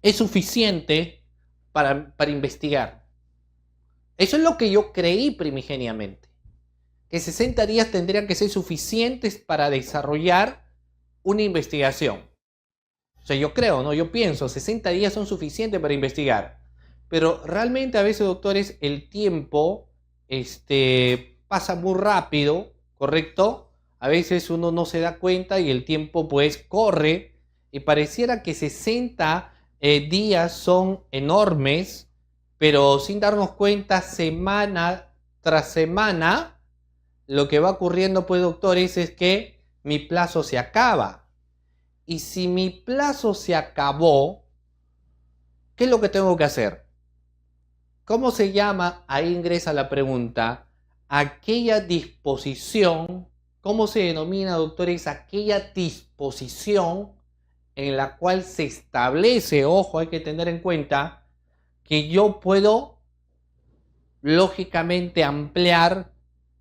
es suficiente para investigar. Eso es lo que yo creí primigeniamente. Que 60 días tendrían que ser suficientes para desarrollar una investigación. O sea, yo creo, ¿no? Yo pienso, 60 días son suficientes para investigar. Pero realmente a veces, doctores, el tiempo pasa muy rápido, ¿correcto? A veces uno no se da cuenta y el tiempo pues corre y pareciera que 60 días son enormes, pero sin darnos cuenta, semana tras semana, lo que va ocurriendo pues, doctores, es que mi plazo se acaba. Y si mi plazo se acabó, ¿qué es lo que tengo que hacer? ¿Cómo se llama? Ahí ingresa la pregunta. Aquella disposición, ¿cómo se denomina, doctores? Aquella disposición en la cual se establece, ojo, hay que tener en cuenta, que yo puedo, lógicamente, ampliar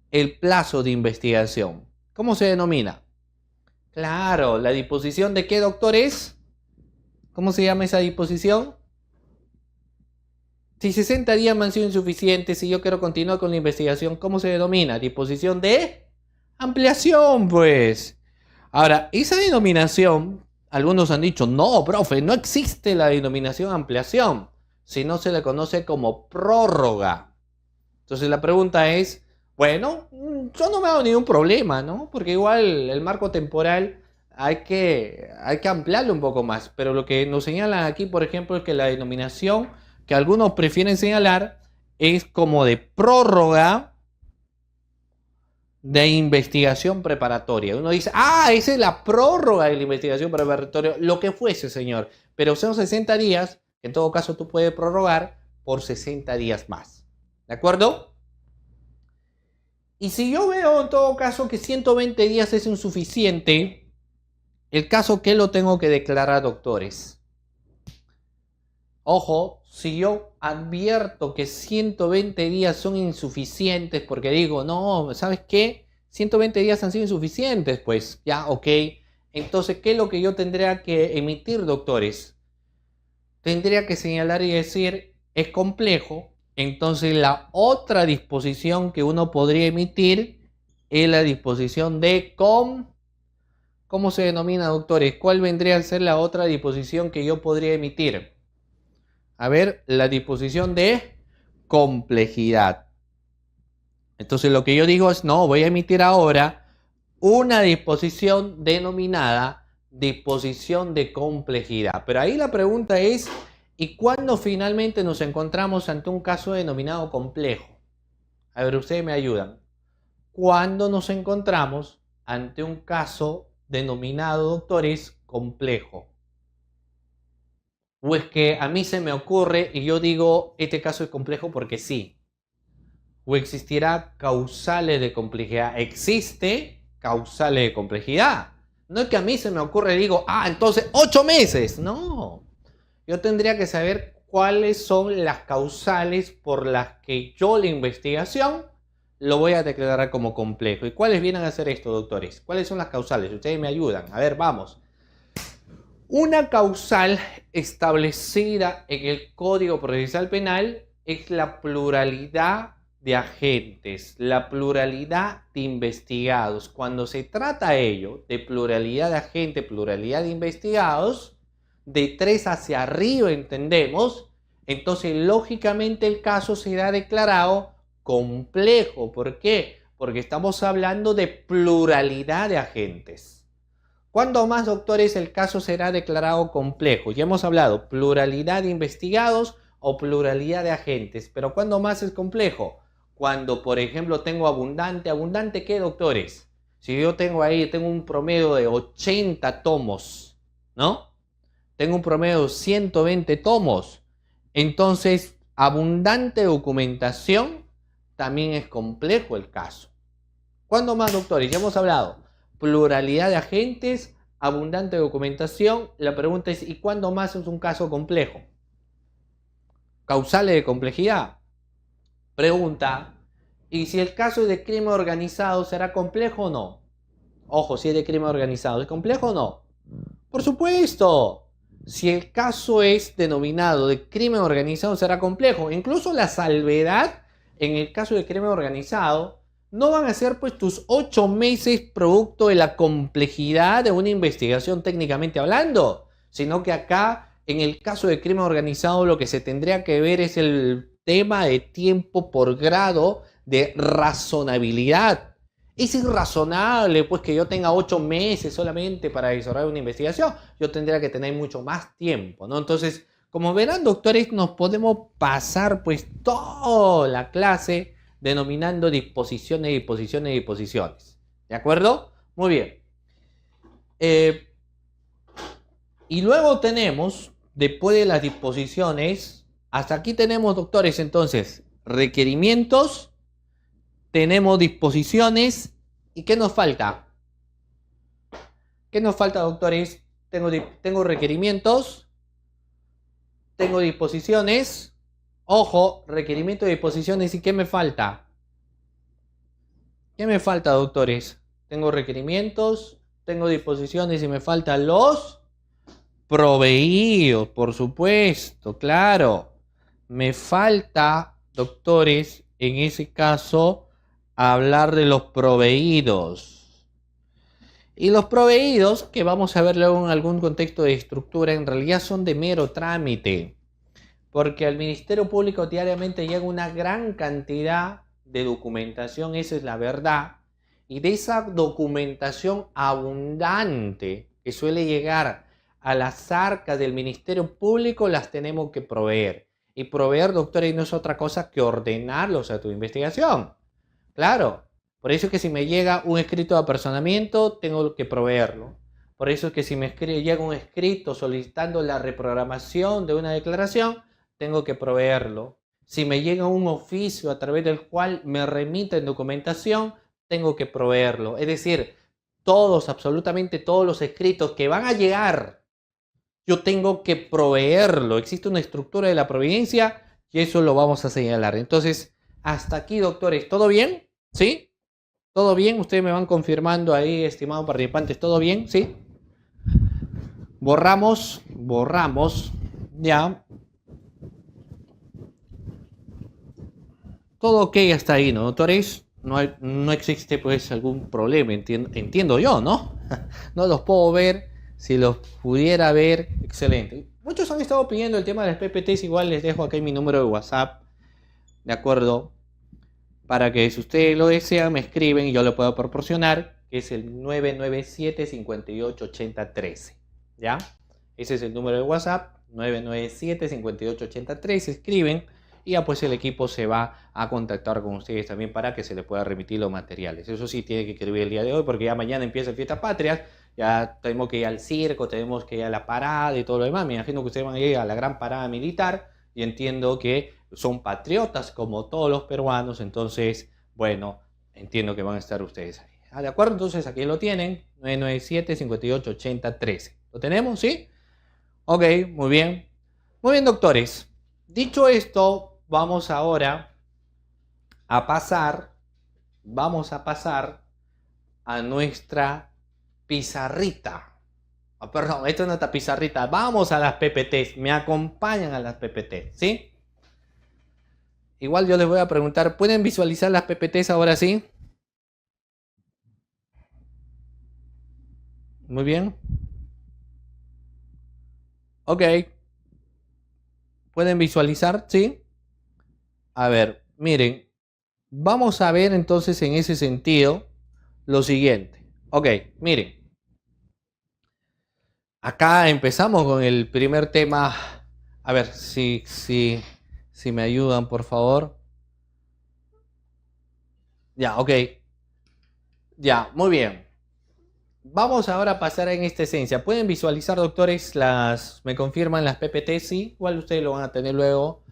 el plazo de investigación. ¿Cómo se denomina? Claro, ¿la disposición de qué, doctores? ¿Cómo se llama esa disposición? Si 60 días me han sido insuficientes, si yo quiero continuar con la investigación, ¿cómo se denomina? Disposición de ampliación, pues. Ahora, esa denominación, algunos han dicho, no, profe, no existe la denominación ampliación, sino se le conoce como prórroga. Entonces la pregunta es, bueno, yo no me hago ningún problema, ¿no? Porque igual el marco temporal hay que ampliarlo un poco más. Pero lo que nos señalan aquí, por ejemplo, es que la denominación que algunos prefieren señalar es como de prórroga de investigación preparatoria. Uno dice, esa es la prórroga de la investigación preparatoria, lo que fuese, señor. Pero son 60 días, en todo caso tú puedes prorrogar por 60 días más. ¿De acuerdo? Y si yo veo en todo caso que 120 días es insuficiente, el caso que lo tengo que declarar, doctores. Ojo, si yo advierto que 120 días son insuficientes porque digo, no, ¿sabes qué? 120 días han sido insuficientes, pues ya, ok. Entonces, ¿qué es lo que yo tendría que emitir, doctores? Tendría que señalar y decir, es complejo. Entonces, la otra disposición que uno podría emitir es la disposición de ¿cómo se denomina, doctores? ¿Cuál vendría a ser la otra disposición que yo podría emitir? A ver, la disposición de complejidad. Entonces lo que yo digo es, no, voy a emitir ahora una disposición denominada disposición de complejidad. Pero ahí la pregunta es, ¿y cuándo finalmente nos encontramos ante un caso denominado complejo? A ver, ustedes me ayudan. ¿Cuándo nos encontramos ante un caso denominado, doctores, complejo? ¿O es que a mí se me ocurre y yo digo, este caso es complejo porque sí? ¿O existirá causales de complejidad? Existe causales de complejidad. No es que a mí se me ocurre y digo, entonces 8 meses. No. Yo tendría que saber cuáles son las causales por las que yo la investigación lo voy a declarar como complejo. ¿Y cuáles vienen a ser esto, doctores? ¿Cuáles son las causales? Ustedes me ayudan. A ver, vamos. Una causal establecida en el Código Procesal Penal es la pluralidad de agentes, la pluralidad de investigados. Cuando se trata ello de pluralidad de agentes, pluralidad de investigados, de 3 hacia arriba entendemos, entonces lógicamente el caso será declarado complejo. ¿Por qué? Porque estamos hablando de pluralidad de agentes. ¿Cuándo más, doctores, el caso será declarado complejo? Ya hemos hablado, pluralidad de investigados o pluralidad de agentes. Pero ¿cuándo más es complejo? cuando, por ejemplo, tengo abundante. ¿Abundante qué, doctores? Si yo tengo ahí, tengo un promedio de 80 tomos, ¿no? Tengo un promedio de 120 tomos. Entonces, abundante documentación, también es complejo el caso. ¿Cuándo más, doctores? Ya hemos hablado. Pluralidad de agentes, abundante documentación. La pregunta es, ¿y cuándo más es un caso complejo? Causales de complejidad. Pregunta, ¿y si el caso es de crimen organizado, será complejo o no? Ojo, si es de crimen organizado, ¿es complejo o no? Por supuesto. Si el caso es denominado de crimen organizado, será complejo. Incluso la salvedad en el caso de crimen organizado no van a ser pues tus 8 meses producto de la complejidad de una investigación técnicamente hablando, sino que acá en el caso de crimen organizado lo que se tendría que ver es el tema de tiempo por grado de razonabilidad. Es irrazonable pues que yo tenga 8 meses solamente para desarrollar una investigación. Yo tendría que tener mucho más tiempo, ¿no? Entonces, como verán, doctores, nos podemos pasar pues toda la clase denominando disposiciones, disposiciones, disposiciones. ¿De acuerdo? Muy bien. Y luego tenemos, después de las disposiciones, hasta aquí tenemos, doctores, entonces, requerimientos, tenemos disposiciones, ¿y qué nos falta? ¿Qué nos falta, doctores? Tengo requerimientos, tengo disposiciones, ojo, requerimientos y disposiciones, ¿y qué me falta? ¿Qué me falta, doctores? Tengo requerimientos, tengo disposiciones y me faltan los proveídos, por supuesto, claro. Me falta, doctores, en ese caso, hablar de los proveídos. Y los proveídos, que vamos a ver luego en algún contexto de estructura, en realidad son de mero trámite. Porque al Ministerio Público diariamente llega una gran cantidad de documentación, esa es la verdad. Y de esa documentación abundante que suele llegar a las arcas del Ministerio Público, las tenemos que proveer. Y proveer, doctores, no es otra cosa que ordenarlos a tu investigación. Claro, por eso es que si me llega un escrito de apersonamiento, tengo que proveerlo. Por eso es que si me llega un escrito solicitando la reprogramación de una declaración, tengo que proveerlo. Si me llega un oficio a través del cual me remiten documentación, tengo que proveerlo. Es decir, todos, absolutamente todos los escritos que van a llegar, yo tengo que proveerlo. Existe una estructura de la providencia y eso lo vamos a señalar. Entonces, hasta aquí, doctores, ¿todo bien? ¿Sí? ¿Todo bien? Ustedes me van confirmando ahí, estimados participantes, ¿todo bien? ¿Sí? Borramos, ya. Todo ok hasta ahí, ¿no, doctores? No existe pues algún problema, entiendo yo, ¿no? No los puedo ver, si los pudiera ver, excelente. Muchos han estado pidiendo el tema de las PPTs, igual les dejo aquí mi número de WhatsApp, ¿de acuerdo? Para que si ustedes lo desean, me escriben y yo lo puedo proporcionar, que es el 997-588013, ¿ya? Ese es el número de WhatsApp, 997-588013, escriben y ya pues el equipo se va a contactar con ustedes también para que se les pueda remitir los materiales. Eso sí, tiene que escribir el día de hoy porque ya mañana empieza Fiestas Patrias, ya tenemos que ir al circo, tenemos que ir a la parada y todo lo demás. Me imagino que ustedes van a ir a la gran parada militar y entiendo que son patriotas como todos los peruanos, entonces, bueno, entiendo que van a estar ustedes ahí. ¿De acuerdo? Entonces aquí lo tienen, 997-588013. ¿Lo tenemos? ¿Sí? Ok, muy bien. Muy bien, doctores. Dicho esto, vamos ahora a pasar, a nuestra pizarrita. Oh, perdón, esto no es una pizarrita. Vamos a las PPTs. Me acompañan a las PPTs, ¿sí? Igual yo les voy a preguntar, ¿pueden visualizar las PPTs ahora sí? Muy bien. Ok. ¿Pueden visualizar? ¿Sí? A ver, miren. Vamos a ver entonces en ese sentido lo siguiente. Ok, miren. Acá empezamos con el primer tema. A ver, si me ayudan, por favor. Ya, ok. Ya, muy bien. Vamos ahora a pasar en esta esencia. ¿Pueden visualizar, doctores, me confirman las PPT? Sí, igual ustedes lo van a tener luego,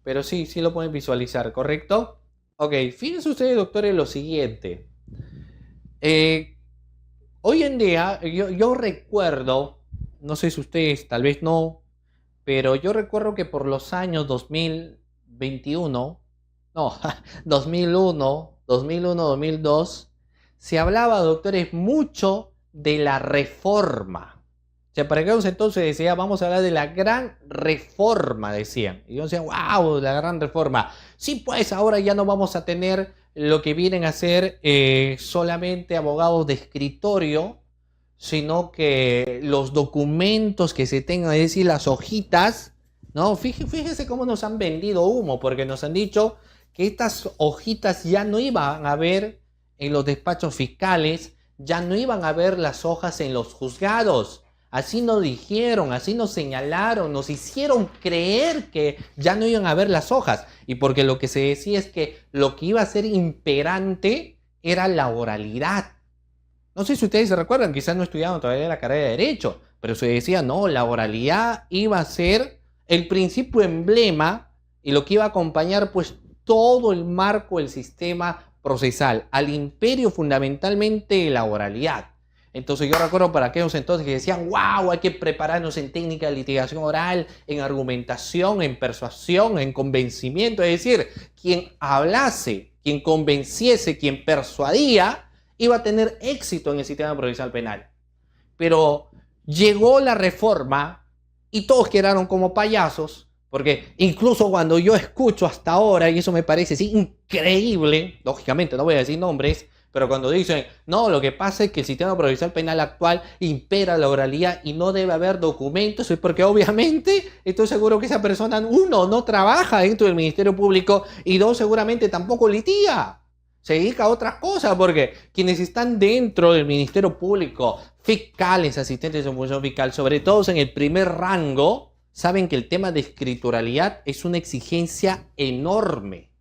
pero sí, sí lo pueden visualizar, ¿correcto? Ok, fíjense ustedes, doctores, lo siguiente. Eh, Hoy en día, yo recuerdo, no sé si ustedes tal vez no, pero yo recuerdo que por los años 2021, no, 2001, 2001, 2002, se hablaba, doctores, mucho de la reforma. O sea, para aquellos entonces decía, vamos a hablar de la gran reforma, decían. Y yo decía, wow, la gran reforma. Sí, pues ahora ya no vamos a tener lo que vienen a ser solamente abogados de escritorio, sino que los documentos que se tengan, es decir, las hojitas, ¿no? Fíjese cómo nos han vendido humo, porque nos han dicho que estas hojitas ya no iban a ver en los despachos fiscales, ya no iban a ver las hojas en los juzgados. Así nos dijeron, así nos señalaron, nos hicieron creer que ya no iban a ver las hojas. Y porque lo que se decía es que lo que iba a ser imperante era la oralidad. No sé si ustedes se recuerdan, quizás no estudiaban todavía la carrera de Derecho, pero se decía, no, la oralidad iba a ser el principio emblema y lo que iba a acompañar pues todo el marco del sistema procesal, al imperio fundamentalmente la oralidad. Entonces yo recuerdo para aquellos entonces que decían, wow, hay que prepararnos en técnica de litigación oral, en argumentación, en persuasión, en convencimiento, es decir, quien hablase, quien convenciese, quien persuadía, iba a tener éxito en el sistema procesal penal. Pero llegó la reforma y todos quedaron como payasos, porque incluso cuando yo escucho hasta ahora, y eso me parece sí, increíble, lógicamente no voy a decir nombres, pero cuando dicen, no, lo que pasa es que el sistema procesal penal actual impera la oralidad y no debe haber documentos, es porque obviamente estoy seguro que esa persona, uno, no trabaja dentro del Ministerio Público y dos, seguramente tampoco litiga. Se dedica a otras cosas, porque quienes están dentro del Ministerio Público, fiscales, asistentes de función fiscal, sobre todo en el primer rango, saben que el tema de escrituralidad es una exigencia enorme.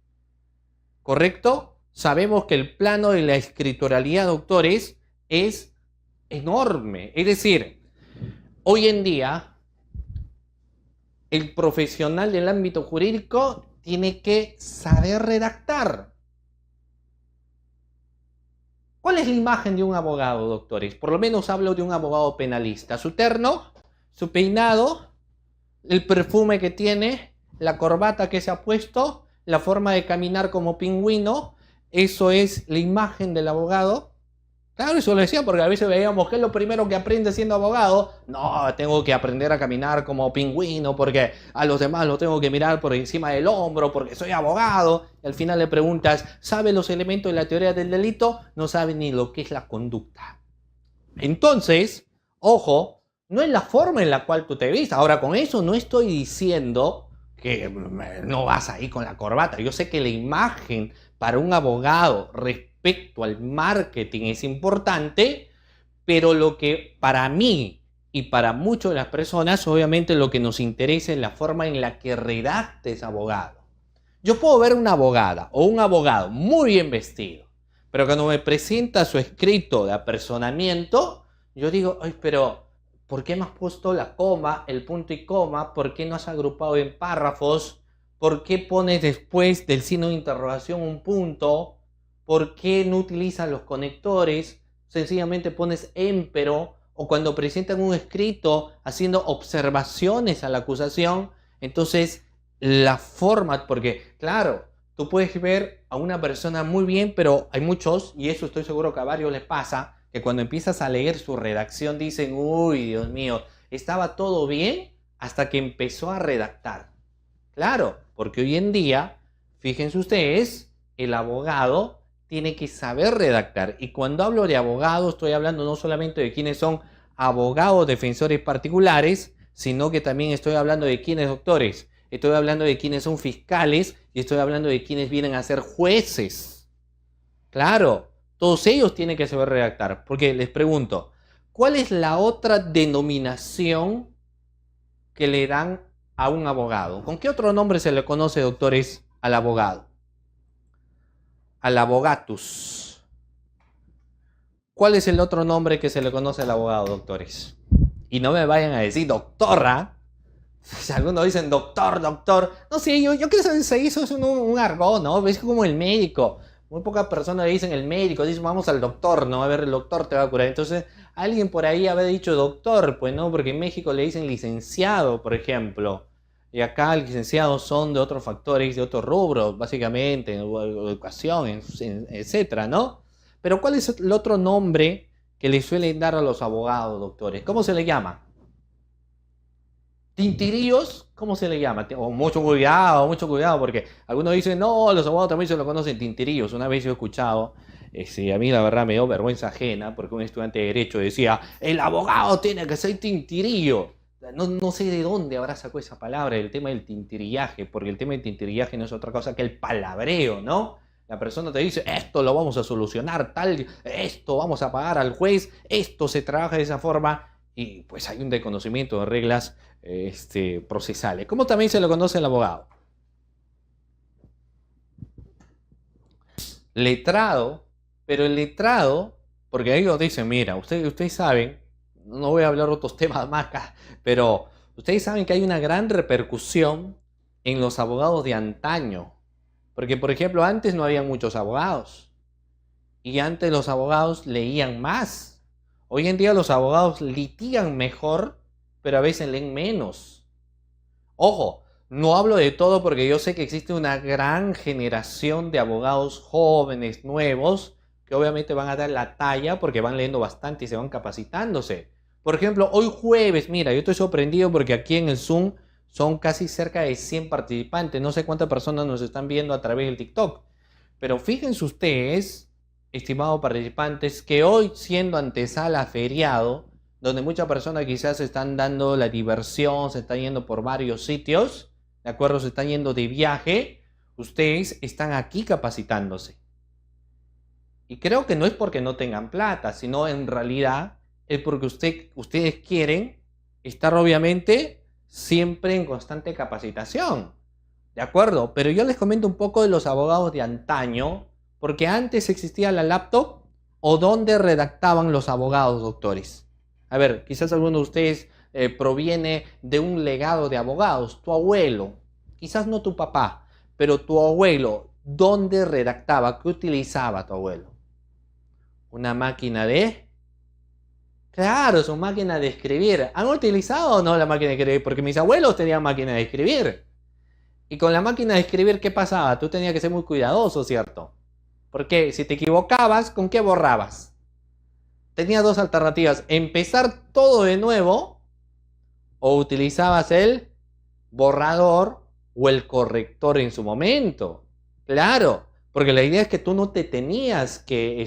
¿Correcto? Sabemos que el plano de la escrituralidad, doctores, es enorme. Es decir, hoy en día, el profesional del ámbito jurídico tiene que saber redactar. ¿Cuál es la imagen de un abogado, doctores? Por lo menos hablo de un abogado penalista. Su terno, su peinado, el perfume que tiene, la corbata que se ha puesto, la forma de caminar como pingüino. Eso es la imagen del abogado. Claro, eso lo decía porque a veces veíamos que es lo primero que aprende siendo abogado. No, tengo que aprender a caminar como pingüino porque a los demás los tengo que mirar por encima del hombro porque soy abogado. Y al final le preguntas, ¿sabe los elementos de la teoría del delito? No sabe ni lo que es la conducta. Entonces, ojo, no es la forma en la cual tú te vistas. Ahora, con eso no estoy diciendo que no vas ahí con la corbata. Yo sé que la imagen para un abogado respecto al marketing es importante, pero lo que para mí y para muchas de las personas, obviamente lo que nos interesa es la forma en la que redacte ese abogado. Yo puedo ver una abogada o un abogado muy bien vestido, pero cuando me presenta su escrito de apersonamiento, yo digo, ay, pero ¿por qué me has puesto la coma, el punto y coma? ¿Por qué no has agrupado en párrafos? ¿Por qué pones después del signo de interrogación un punto? ¿Por qué no utilizas los conectores? Sencillamente pones émpero, o cuando presentan un escrito haciendo observaciones a la acusación, entonces la forma, porque claro, tú puedes ver a una persona muy bien, pero hay muchos, y eso estoy seguro que a varios les pasa, que cuando empiezas a leer su redacción dicen, uy, Dios mío, estaba todo bien hasta que empezó a redactar. Claro, porque hoy en día, fíjense ustedes, el abogado tiene que saber redactar. Y cuando hablo de abogado, estoy hablando no solamente de quienes son abogados defensores particulares, sino que también estoy hablando de quienes doctores. Estoy hablando de quienes son fiscales y estoy hablando de quienes vienen a ser jueces. Claro, todos ellos tienen que saber redactar. Porque les pregunto, ¿cuál es la otra denominación que le dan a un abogado? ¿Con qué otro nombre se le conoce, doctores, al abogado? al abogatus. ¿Cuál es el otro nombre que se le conoce al abogado, doctores? Y no me vayan a decir doctora. Algunos dicen doctor, doctor. No sé, yo creo que se hizo un argot, ¿no? Es como el médico. Muy pocas personas le dicen el médico, dicen vamos al doctor, ¿no? A ver, el doctor te va a curar. Entonces, alguien por ahí había dicho doctor, pues no, porque en México le dicen licenciado, por ejemplo. Y acá licenciados son de otros factores, de otros rubros, básicamente, educación, etcétera, ¿no? Pero ¿cuál es el otro nombre que le suelen dar a los abogados, doctores? ¿Cómo se le llama? ¿Tintirillos? ¿Cómo se le llama? O mucho cuidado, porque algunos dicen, no, los abogados también se lo conocen tintirillos. Una vez yo he escuchado, a mí la verdad me dio vergüenza ajena, porque un estudiante de Derecho decía, el abogado tiene que ser tintirillo. No sé de dónde habrá sacado esa palabra, el tema del tintirillaje, porque el tema del tintirillaje no es otra cosa que el palabreo, ¿no? La persona te dice, esto lo vamos a solucionar, esto vamos a pagar al juez, esto se trabaja de esa forma, y pues hay un desconocimiento de reglas procesales. ¿Cómo también se lo conoce el abogado? Letrado, pero el letrado, porque ellos dicen, mira, ustedes saben, no voy a hablar de otros temas más acá, pero ustedes saben que hay una gran repercusión en los abogados de antaño. Porque, por ejemplo, antes no había muchos abogados. Y antes los abogados leían más. Hoy en día los abogados litigan mejor, pero a veces leen menos. Ojo, no hablo de todo porque yo sé que existe una gran generación de abogados jóvenes, nuevos, que obviamente van a dar la talla porque van leyendo bastante y se van capacitándose. Por ejemplo, hoy jueves, mira, yo estoy sorprendido porque aquí en el Zoom son casi cerca de 100 participantes. No sé cuántas personas nos están viendo a través del TikTok. Pero fíjense ustedes, estimados participantes, que hoy siendo antesala feriado, donde muchas personas quizás están dando la diversión, se están yendo por varios sitios, ¿de acuerdo? Se están yendo de viaje, ustedes están aquí capacitándose. Y creo que no es porque no tengan plata, sino en realidad es porque ustedes quieren estar obviamente siempre en constante capacitación. ¿De acuerdo? Pero yo les comento un poco de los abogados de antaño, porque antes existía la laptop o donde redactaban los abogados, doctores. A ver, quizás alguno de ustedes proviene de un legado de abogados, tu abuelo, quizás no tu papá, pero tu abuelo, ¿dónde redactaba? ¿Qué utilizaba tu abuelo? ¿Una máquina de...? Claro, su máquina de escribir. ¿Han utilizado o no la máquina de escribir? Porque mis abuelos tenían máquina de escribir. Y con la máquina de escribir, ¿qué pasaba? Tú tenías que ser muy cuidadoso, ¿cierto? Porque si te equivocabas, ¿con qué borrabas? Tenías dos alternativas. Empezar todo de nuevo o utilizabas el borrador o el corrector en su momento. Claro, porque la idea es que tú no te tenías que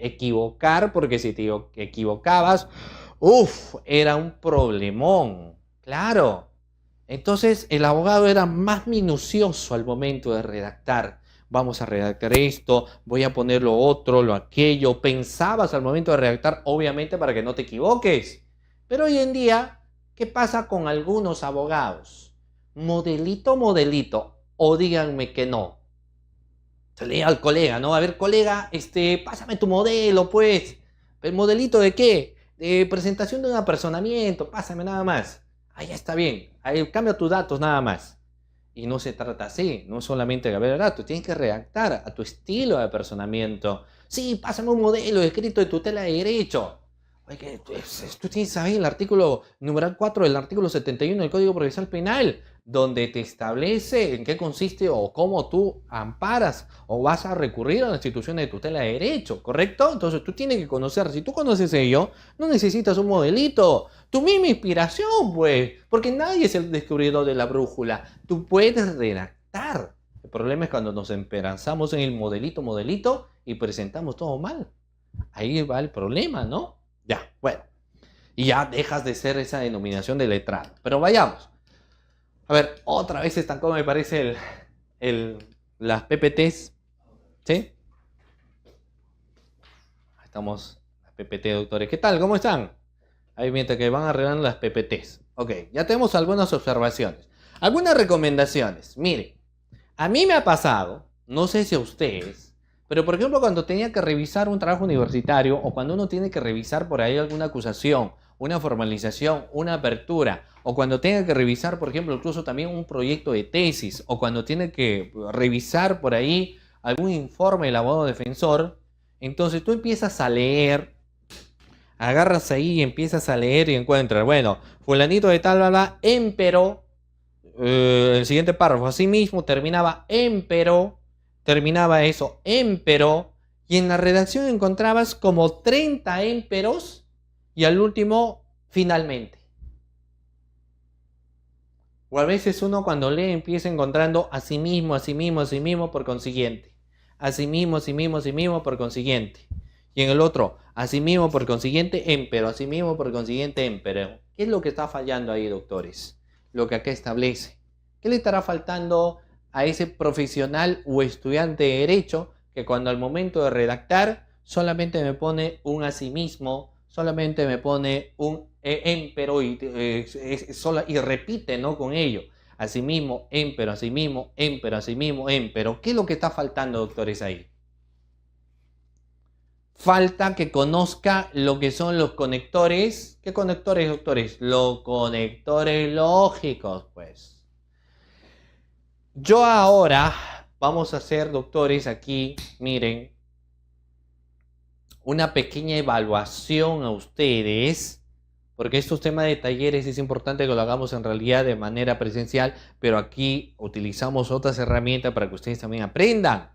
equivocar, porque si te equivocabas, era un problemón. Claro. Entonces el abogado era más minucioso al momento de redactar. Vamos a redactar esto, voy a poner lo otro, lo aquello. Pensabas al momento de redactar, obviamente, para que no te equivoques. Pero hoy en día, ¿qué pasa con algunos abogados? Modelito, modelito. O díganme que no. Se le diga al colega, ¿no? A ver, colega, pásame tu modelo, pues. ¿El modelito de qué? De presentación de un apersonamiento, pásame nada más. Ahí ya está bien, ahí cambia tus datos nada más. Y no se trata así, no solamente de ver datos, tienes que redactar a tu estilo de apersonamiento. Sí, pásame un modelo escrito de tutela de derecho. Oye, tú tienes ahí el artículo numeral 4 del artículo 71 del Código Procesal Penal, donde te establece en qué consiste o cómo tú amparas o vas a recurrir a la institución de tutela de derecho, ¿correcto? Entonces tú tienes que conocer, si tú conoces ello, no necesitas un modelito, tu misma inspiración, pues, porque nadie es el descubridor de la brújula, tú puedes redactar. El problema es cuando nos esperanzamos en el modelito y presentamos todo mal. Ahí va el problema, ¿no? Ya, bueno. Y ya dejas de ser esa denominación de letrado. Pero vayamos. A ver, otra vez estancó, me parece, las PPTs. ¿Sí? Estamos, las PPT, doctores. ¿Qué tal? ¿Cómo están? Ahí mientras que van arreglando las PPTs. Ok, ya tenemos algunas observaciones. Algunas recomendaciones. Miren, a mí me ha pasado, no sé si a ustedes, Pero por ejemplo, cuando tenía que revisar un trabajo universitario o cuando uno tiene que revisar por ahí alguna acusación, una formalización, una apertura, o cuando tenga que revisar, por ejemplo, incluso también un proyecto de tesis, o cuando tiene que revisar por ahí algún informe del abogado defensor, entonces tú empiezas a leer, agarras ahí y empiezas a leer y encuentras, bueno, fulanito de tal, bla, bla, empero, el siguiente párrafo, así mismo terminaba empero, terminaba eso, empero, y en la redacción encontrabas como 30 emperos y al último, finalmente. O a veces uno cuando lee empieza encontrando a sí mismo, a sí mismo, a sí mismo, por consiguiente. A sí mismo, a sí mismo, a sí mismo, por consiguiente. Y en el otro, a sí mismo, por consiguiente, empero. A sí mismo, por consiguiente, empero. ¿Qué es lo que está fallando ahí, doctores? Lo que acá establece. ¿Qué le estará faltando a ese profesional o estudiante de derecho que cuando al momento de redactar solamente me pone un a sí mismo, solamente me pone un empero y repite, ¿no? Con ello. Asimismo, empero, asimismo, empero, asimismo, empero. ¿Qué es lo que está faltando, doctores, ahí? Falta que conozca lo que son los conectores. ¿Qué conectores, doctores? Los conectores lógicos, pues. Yo ahora vamos a hacer, doctores, aquí, miren, una pequeña evaluación a ustedes, porque estos temas de talleres es importante que lo hagamos en realidad de manera presencial, pero aquí utilizamos otras herramientas para que ustedes también aprendan.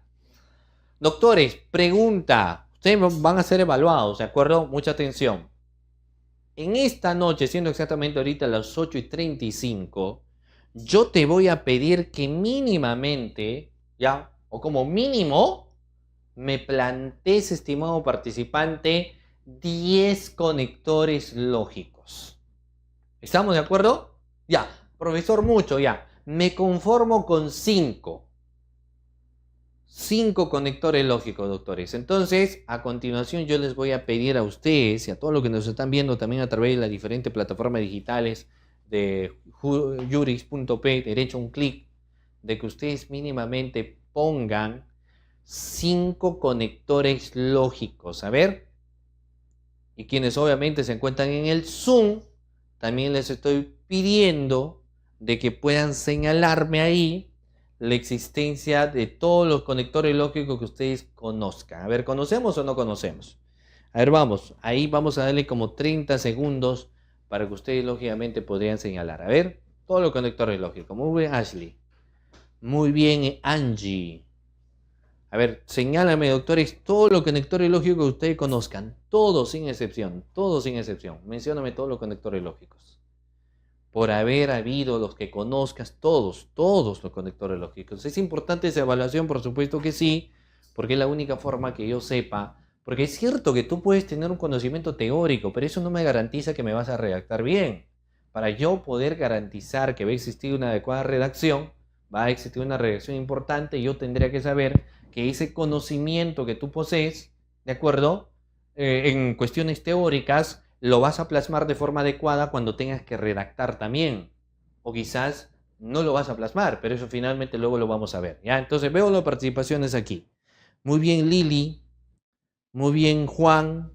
Doctores, pregunta, ustedes van a ser evaluados, ¿de acuerdo? Mucha atención. En esta noche, siendo exactamente ahorita las 8:35, yo te voy a pedir que mínimamente, ya, o como mínimo, me plantees, estimado participante, 10 conectores lógicos. ¿Estamos de acuerdo? Ya, profesor, mucho, ya. Me conformo con 5. 5 conectores lógicos, doctores. Entonces, a continuación yo les voy a pedir a ustedes y a todos los que nos están viendo también a través de las diferentes plataformas digitales de juris.p, derecho a un clic, de que ustedes mínimamente pongan 5 conectores lógicos. A ver, y quienes obviamente se encuentran en el Zoom, también les estoy pidiendo de que puedan señalarme ahí la existencia de todos los conectores lógicos que ustedes conozcan. A ver, ¿conocemos o no conocemos? A ver, vamos, ahí vamos a darle como 30 segundos para que ustedes lógicamente podrían señalar. A ver, todos los conectores lógicos. Muy bien, Ashley. Muy bien, Angie. A ver, señálame, doctores, todos los conectores lógicos que ustedes conozcan. Todos sin excepción. Todos sin excepción. Mencióname todos los conectores lógicos. Por haber habido los que conozcas, todos los conectores lógicos. ¿Es importante esa evaluación? Por supuesto que sí, porque es la única forma que yo sepa. Porque es cierto que tú puedes tener un conocimiento teórico, pero eso no me garantiza que me vas a redactar bien. Para yo poder garantizar que va a existir una adecuada redacción, va a existir una redacción importante, yo tendría que saber que ese conocimiento que tú posees, ¿de acuerdo? En cuestiones teóricas, lo vas a plasmar de forma adecuada cuando tengas que redactar también. O quizás no lo vas a plasmar, pero eso finalmente luego lo vamos a ver. ¿Ya? Entonces veo las participaciones aquí. Muy bien, Lili. Muy bien, Juan.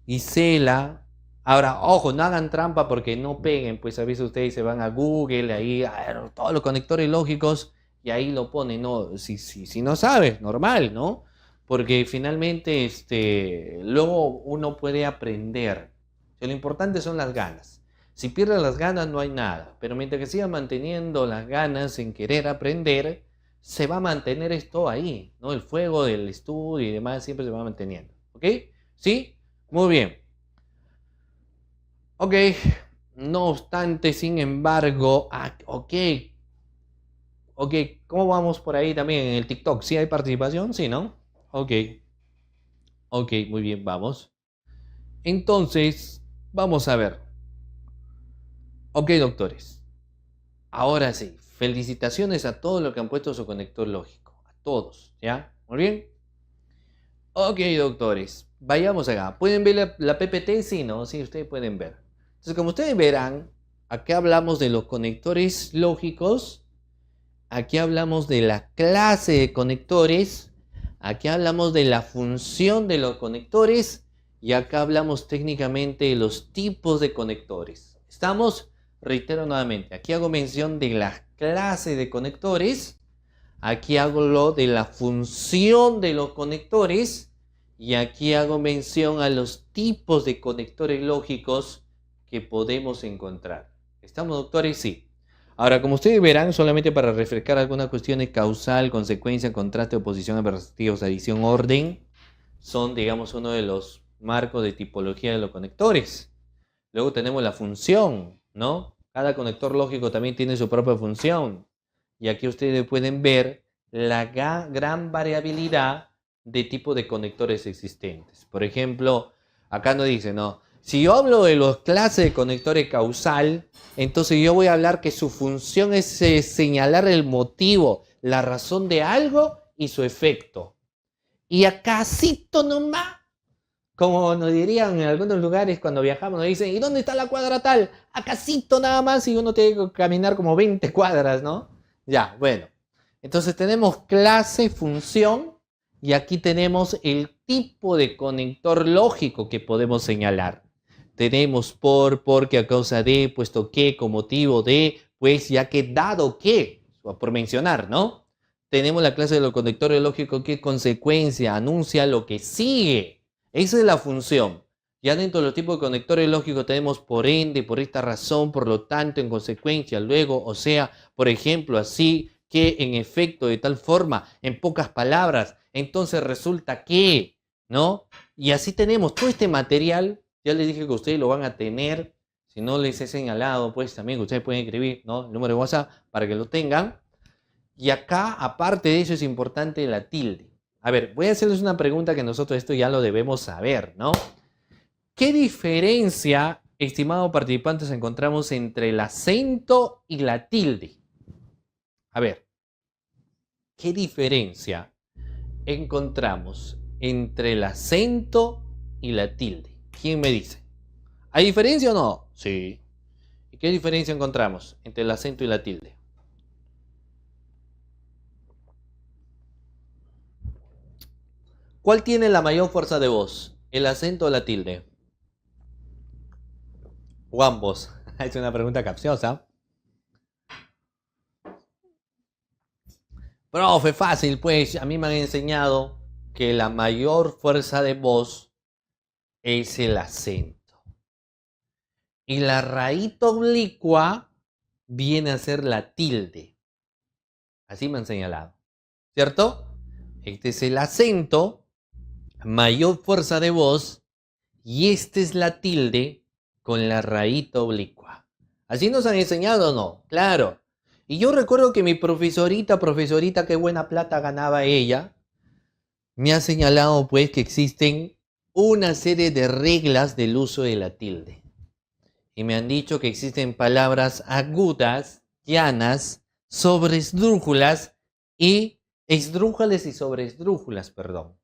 Gisela. Ahora, ojo, no hagan trampa porque no peguen, pues a veces ustedes se van a Google, ahí, a ver, todos los conectores lógicos, y ahí lo ponen, ¿no? Si no sabes, normal, ¿no? Porque finalmente, luego uno puede aprender. Lo importante son las ganas. Si pierdes las ganas no hay nada, pero mientras que siga manteniendo las ganas en querer aprender, se va a mantener esto ahí, ¿no? El fuego del estudio y demás siempre se va manteniendo, ¿ok? ¿Sí? Muy bien. Ok, no obstante, sin embargo, ok, ¿cómo vamos por ahí también en el TikTok? ¿Sí hay participación? Sí, ¿no? Ok, ok, muy bien, vamos. Entonces, vamos a ver. Ok, doctores. Ahora sí, felicitaciones a todos los que han puesto su conector lógico. A todos, ¿ya? Muy bien. Ok, doctores. Vayamos acá. ¿Pueden ver la PPT? Sí, ¿no? Sí, ustedes pueden ver. Entonces, como ustedes verán, aquí hablamos de los conectores lógicos. Aquí hablamos de la clase de conectores. Aquí hablamos de la función de los conectores y acá hablamos técnicamente de los tipos de conectores. Estamos, reitero nuevamente, aquí hago mención de la clase de conectores, aquí hago lo de la función de los conectores y aquí hago mención a los tipos de conectores lógicos que podemos encontrar. ¿Estamos, doctores? Sí. Ahora, como ustedes verán, solamente para refrescar algunas cuestiones: causal, consecuencia, contraste, oposición, adversativos, adición, orden, son, digamos, uno de los marcos de tipología de los conectores. Luego tenemos la función, ¿no? Cada conector lógico también tiene su propia función. Y aquí ustedes pueden ver la gran variabilidad de tipo de conectores existentes. Por ejemplo, acá nos dice, ¿no? Si yo hablo de los clases de conectores causal, entonces yo voy a hablar que su función es señalar el motivo, la razón de algo y su efecto. Y acácito nomás, como nos dirían en algunos lugares cuando viajamos, nos dicen, ¿y dónde está la cuadra tal? Acácito nada más, y uno tiene que caminar como 20 cuadras, ¿no? Ya, bueno. Entonces tenemos clase, función, y aquí tenemos el tipo de conector lógico que podemos señalar. Tenemos porque, a causa de, puesto que, con motivo de, pues, ya que, dado que, por mencionar, ¿no? Tenemos la clase de los conectores lógicos que consecuencia, anuncia lo que sigue. Esa es la función. Ya dentro de los tipos de conectores lógicos tenemos por ende, por esta razón, por lo tanto, en consecuencia, luego, o sea, por ejemplo, así, que, en efecto, de tal forma, en pocas palabras, entonces resulta que, ¿no? Y así tenemos todo este material. Ya les dije que ustedes lo van a tener. Si no les he señalado, pues también ustedes pueden escribir, ¿no?, el número de WhatsApp para que lo tengan. Y acá, aparte de eso, es importante la tilde. A ver, voy a hacerles una pregunta que nosotros esto ya lo debemos saber, ¿no? ¿Qué diferencia, estimados participantes, encontramos entre el acento y la tilde? A ver, ¿qué diferencia encontramos entre el acento y la tilde? ¿Quién me dice? ¿Hay diferencia o no? Sí. ¿Y qué diferencia encontramos entre el acento y la tilde? ¿Cuál tiene la mayor fuerza de voz? ¿El acento o la tilde? ¿O ambos? Es una pregunta capciosa. Profe, fácil, pues. A mí me han enseñado que la mayor fuerza de voz es el acento. Y la raíz oblicua viene a ser la tilde. Así me han señalado. ¿Cierto? Este es el acento, mayor fuerza de voz, y esta es la tilde con la raíz oblicua. ¿Así nos han enseñado o no? Claro. Y yo recuerdo que mi profesorita, qué buena plata ganaba ella, me ha señalado pues que existen una serie de reglas del uso de la tilde. Y me han dicho que existen palabras agudas, llanas, sobresdrújulas y esdrújales y sobresdrújulas, perdón.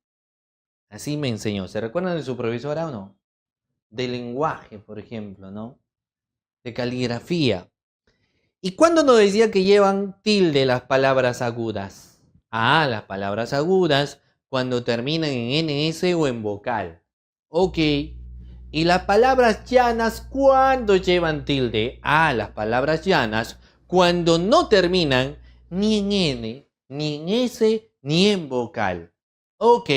Así me enseñó. ¿Se recuerdan de su profesora o no? De lenguaje, por ejemplo, ¿no? De caligrafía. ¿Y cuándo nos decía que llevan tilde las palabras agudas? Ah, las palabras agudas cuando terminan en NS o en vocal. Ok. ¿Y las palabras llanas cuándo llevan tilde? Ah, las palabras llanas cuando no terminan ni en N, ni en S, ni en vocal. Ok.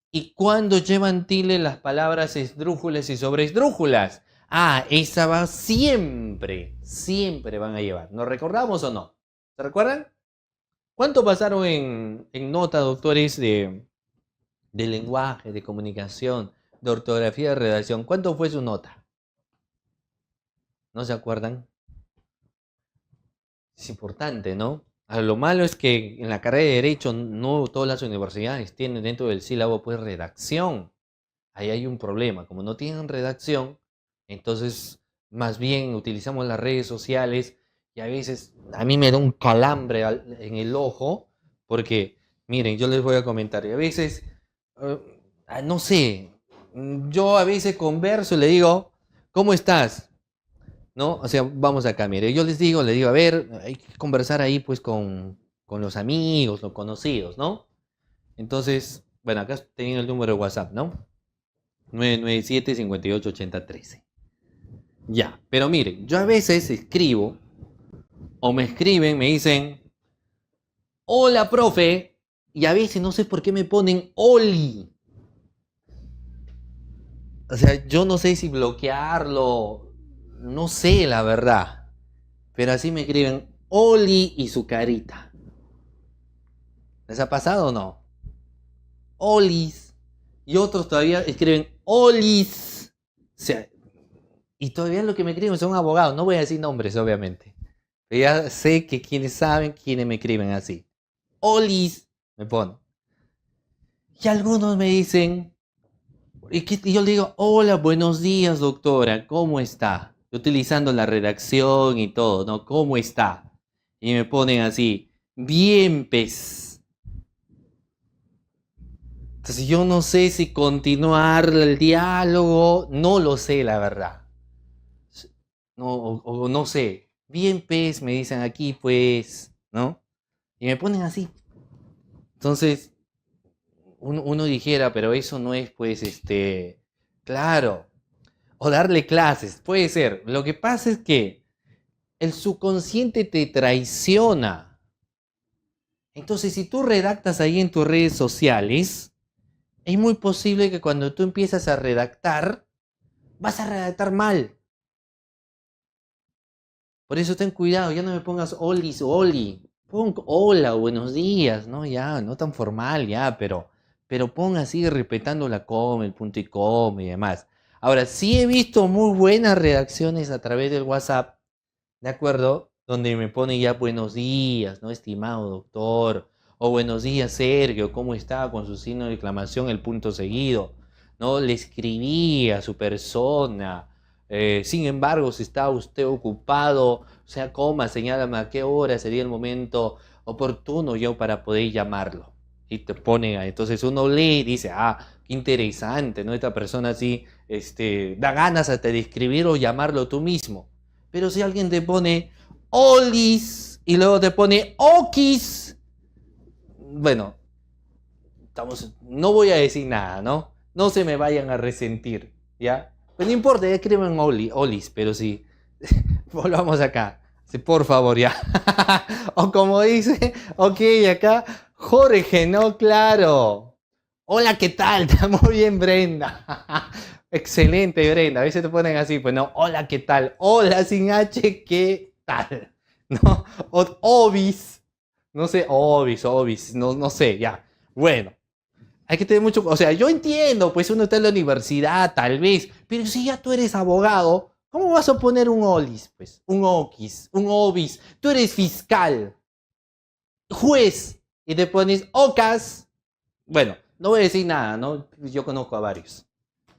¿Y cuándo llevan tilde las palabras esdrújulas y sobresdrújulas? Ah, esa va siempre, siempre van a llevar. ¿Nos recordamos o no? ¿Se recuerdan? ¿Cuánto pasaron en nota, doctores, de lenguaje, de comunicación, de ortografía, de redacción? ¿Cuánto fue su nota? ¿No se acuerdan? Es importante, ¿no? Lo malo es que en la carrera de Derecho no todas las universidades tienen dentro del sílabo pues redacción. Ahí hay un problema. Como no tienen redacción, entonces más bien utilizamos las redes sociales y a veces a mí me da un calambre en el ojo porque, miren, yo les voy a comentar, y a veces, no sé, yo a veces converso y le digo, ¿cómo estás? ¿No? O sea, vamos acá, mire, yo les digo, a ver, hay que conversar ahí pues con los amigos, los conocidos, ¿no? Entonces, bueno, acá tenía el número de WhatsApp, ¿no? 997-588013. Ya, pero miren, yo a veces escribo o me escriben, me dicen, hola, profe, y a veces no sé por qué me ponen Oli. O sea, yo no sé si bloquearlo, no sé la verdad, pero así me escriben Oli y su carita. ¿Les ha pasado o no? Olis. Y otros todavía escriben Olis. O sea, y todavía lo que me escriben son abogados. No voy a decir nombres, obviamente. Pero ya sé que quienes saben quiénes me escriben así. Olis, me ponen. Y algunos me dicen, y yo le digo, hola, buenos días, doctora, ¿cómo está? Utilizando la redacción y todo, ¿no? ¿Cómo está? Y me ponen así, bien, pez. Entonces yo no sé si continuar el diálogo, no lo sé, la verdad. No, o no sé. Bien, pez, me dicen aquí, pues, ¿no? Y me ponen así. Entonces, uno dijera, pero eso no es, pues, claro. O darle clases, puede ser. Lo que pasa es que el subconsciente te traiciona. Entonces, si tú redactas ahí en tus redes sociales, es muy posible que cuando tú empiezas a redactar, vas a redactar mal. Por eso ten cuidado, ya no me pongas olis o oli. Pon hola, buenos días, ¿no? Ya, no tan formal, ya, pero pon así respetando la coma, el punto y coma y demás. Ahora, sí he visto muy buenas redacciones a través del WhatsApp, ¿de acuerdo? Donde me pone ya buenos días, ¿no? Estimado doctor. O buenos días, Sergio, ¿cómo está? Con su signo de exclamación, el punto seguido. ¿No? Le escribí a su persona. Sin embargo, si está usted ocupado, o sea, coma, señálame a qué hora sería el momento oportuno yo para poder llamarlo. Y te pone, entonces uno lee y dice, ah, qué interesante, ¿no? Esta persona así, da ganas hasta de escribir o llamarlo tú mismo. Pero si alguien te pone olis y luego te pone okis, bueno, no voy a decir nada, ¿no? No se me vayan a resentir, ¿ya? Pues no importa, ya escriben olis, pero sí, volvamos acá, sí, por favor, ya. O como dice, ok, acá, Jorge, ¿no? Claro. Hola, ¿qué tal? Está muy bien, Brenda. Excelente, Brenda. A veces te ponen así, pues no, hola, ¿qué tal? Hola, sin H, ¿qué tal? ¿No? O, obis. No sé, obis, no sé, ya. Bueno, hay que tener mucho, o sea, yo entiendo, pues uno está en la universidad, tal vez, pero si ya tú eres abogado, ¿cómo vas a poner un olis, pues? Un okis, un obis. Tú eres fiscal, juez, y te pones ocas. Bueno, no voy a decir nada, ¿no? Yo conozco a varios,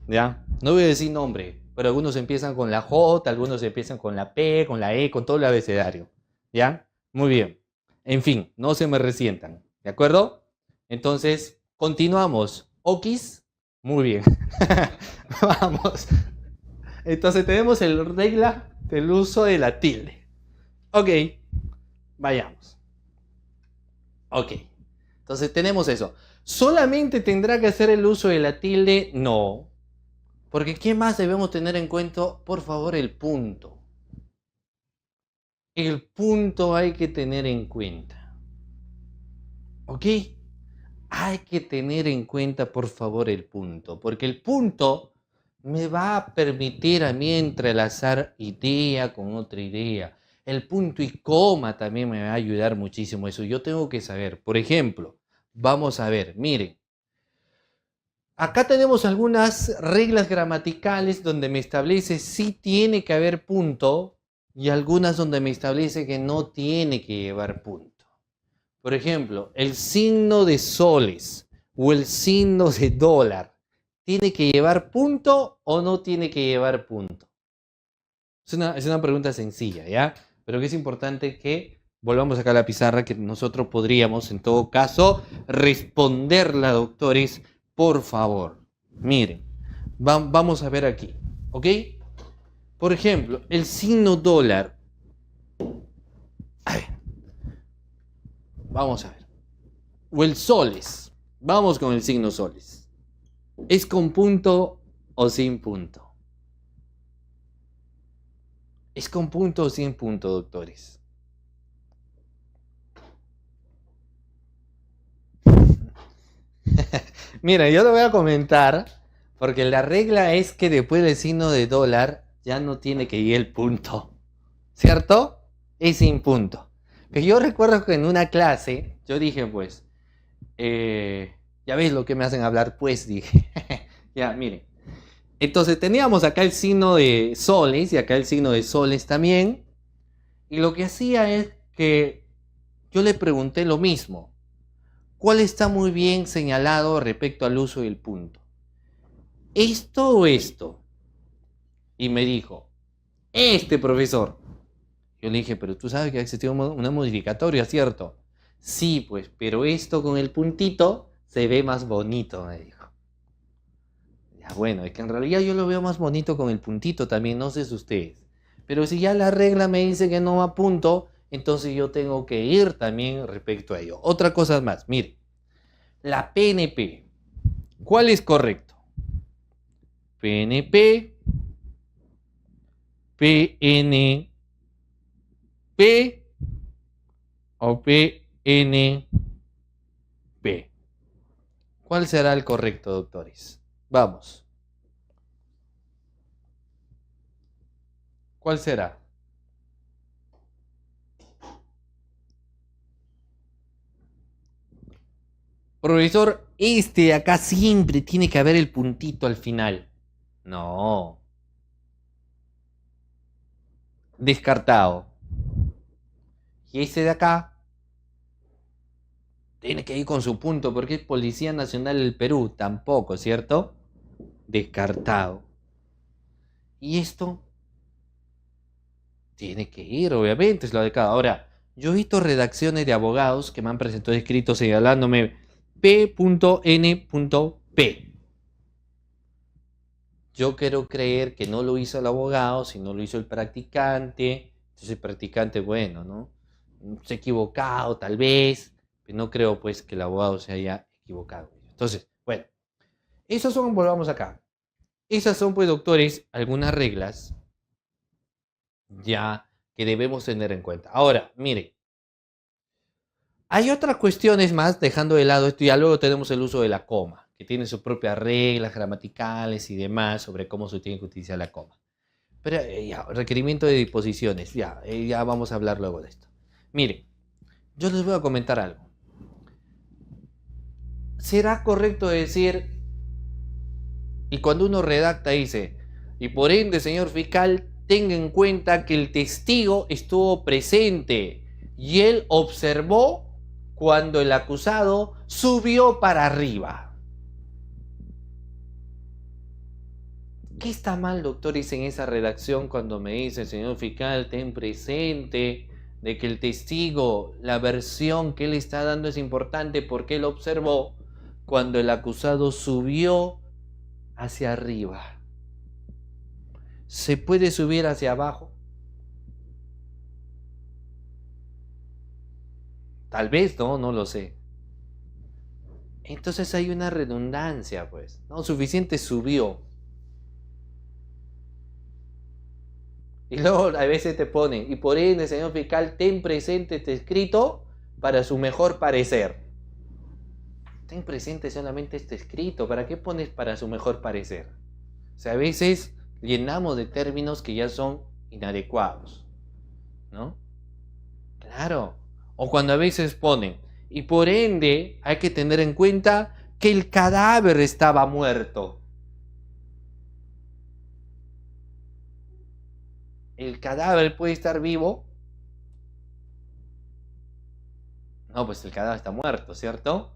¿ya? No voy a decir nombre, pero algunos empiezan con la J, algunos empiezan con la P, con la E, con todo el abecedario, ¿ya? Muy bien. En fin, no se me resientan, ¿de acuerdo? Entonces, continuamos. Okis, muy bien. Vamos. Entonces tenemos el regla del uso de la tilde. Ok, vayamos. Ok. Entonces tenemos eso. ¿Solamente tendrá que hacer el uso de la tilde? No. Porque ¿qué más debemos tener en cuenta? Por favor, el punto. El punto hay que tener en cuenta. ¿Ok? Hay que tener en cuenta, por favor, el punto. Porque el punto me va a permitir a mí entrelazar idea con otra idea. El punto y coma también me va a ayudar muchísimo eso. Yo tengo que saber, por ejemplo, vamos a ver, miren. Acá tenemos algunas reglas gramaticales donde me establece si tiene que haber punto y algunas donde me establece que no tiene que llevar punto. Por ejemplo, el signo de soles o el signo de dólar, ¿tiene que llevar punto o no tiene que llevar punto? Es una pregunta sencilla, ¿ya? Pero que es importante que volvamos acá a la pizarra, que nosotros podríamos, en todo caso, responderla, doctores, por favor. Miren, vamos a ver aquí, ¿ok? Por ejemplo, el signo dólar. A ver, vamos a ver. O el soles. Vamos con el signo soles. ¿Es con punto o sin punto? ¿Es con punto o sin punto, doctores? Mira, yo lo voy a comentar porque la regla es que después del signo de dólar ya no tiene que ir el punto, ¿cierto? Es sin punto. Que yo recuerdo que en una clase yo dije, pues, ya ves lo que me hacen hablar, pues, dije. Ya, miren. Entonces teníamos acá el signo de soles y acá el signo de soles también. Y lo que hacía es que yo le pregunté lo mismo. ¿Cuál está muy bien señalado respecto al uso del punto? ¿Esto o esto? Y me dijo, profesor. Yo le dije, pero tú sabes que ha existido una modificatoria, ¿cierto? Sí, pues, pero esto con el puntito se ve más bonito, me dijo. Ya, bueno, es que en realidad yo lo veo más bonito con el puntito también, no sé si ustedes. Pero si ya la regla me dice que no va a punto, entonces yo tengo que ir también respecto a ello. Otra cosa más, mire, la PNP, ¿cuál es correcto? PNP, PNP o PNP. ¿Cuál será el correcto, doctores? Vamos. ¿Cuál será? Profesor, acá siempre tiene que haber el puntito al final. No. Descartado. Y ese de acá tiene que ir con su punto porque es Policía Nacional del Perú. Tampoco, ¿cierto? Descartado. Y esto tiene que ir, obviamente, es lo de cada. Ahora, yo he visto redacciones de abogados que me han presentado escritos señalándome P.N.P. Yo quiero creer que no lo hizo el abogado, sino lo hizo el practicante. Entonces el practicante, bueno, ¿no? Se ha equivocado, tal vez. Pero no creo, pues, que el abogado se haya equivocado. Entonces, bueno. Esas son, volvamos acá. Esas son, pues, doctores, algunas reglas ya que debemos tener en cuenta. Ahora, mire. Hay otras cuestiones más, dejando de lado esto, ya luego tenemos el uso de la coma, que tiene sus propias reglas gramaticales y demás sobre cómo se tiene que utilizar la coma. Pero ya, requerimiento de disposiciones, ya vamos a hablar luego de esto. Miren, yo les voy a comentar algo. ¿Será correcto decir, y cuando uno redacta dice, y por ende, señor fiscal, tenga en cuenta que el testigo estuvo presente y él observó cuando el acusado subió para arriba? ¿Qué está mal, doctores, en esa redacción cuando me dice, señor fiscal, ten presente de que el testigo, la versión que él está dando es importante porque él observó cuando el acusado subió hacia arriba? ¿Se puede subir hacia abajo? Tal vez, no lo sé. Entonces hay una redundancia, pues. No, suficiente subió. Y luego a veces te ponen, y por ende, señor fiscal, ten presente este escrito para su mejor parecer. Ten presente solamente este escrito, ¿para qué pones para su mejor parecer? O sea, a veces llenamos de términos que ya son inadecuados, ¿no? Claro. O cuando a veces ponen, y por ende hay que tener en cuenta que el cadáver estaba muerto. ¿El cadáver puede estar vivo? No, pues el cadáver está muerto, ¿cierto?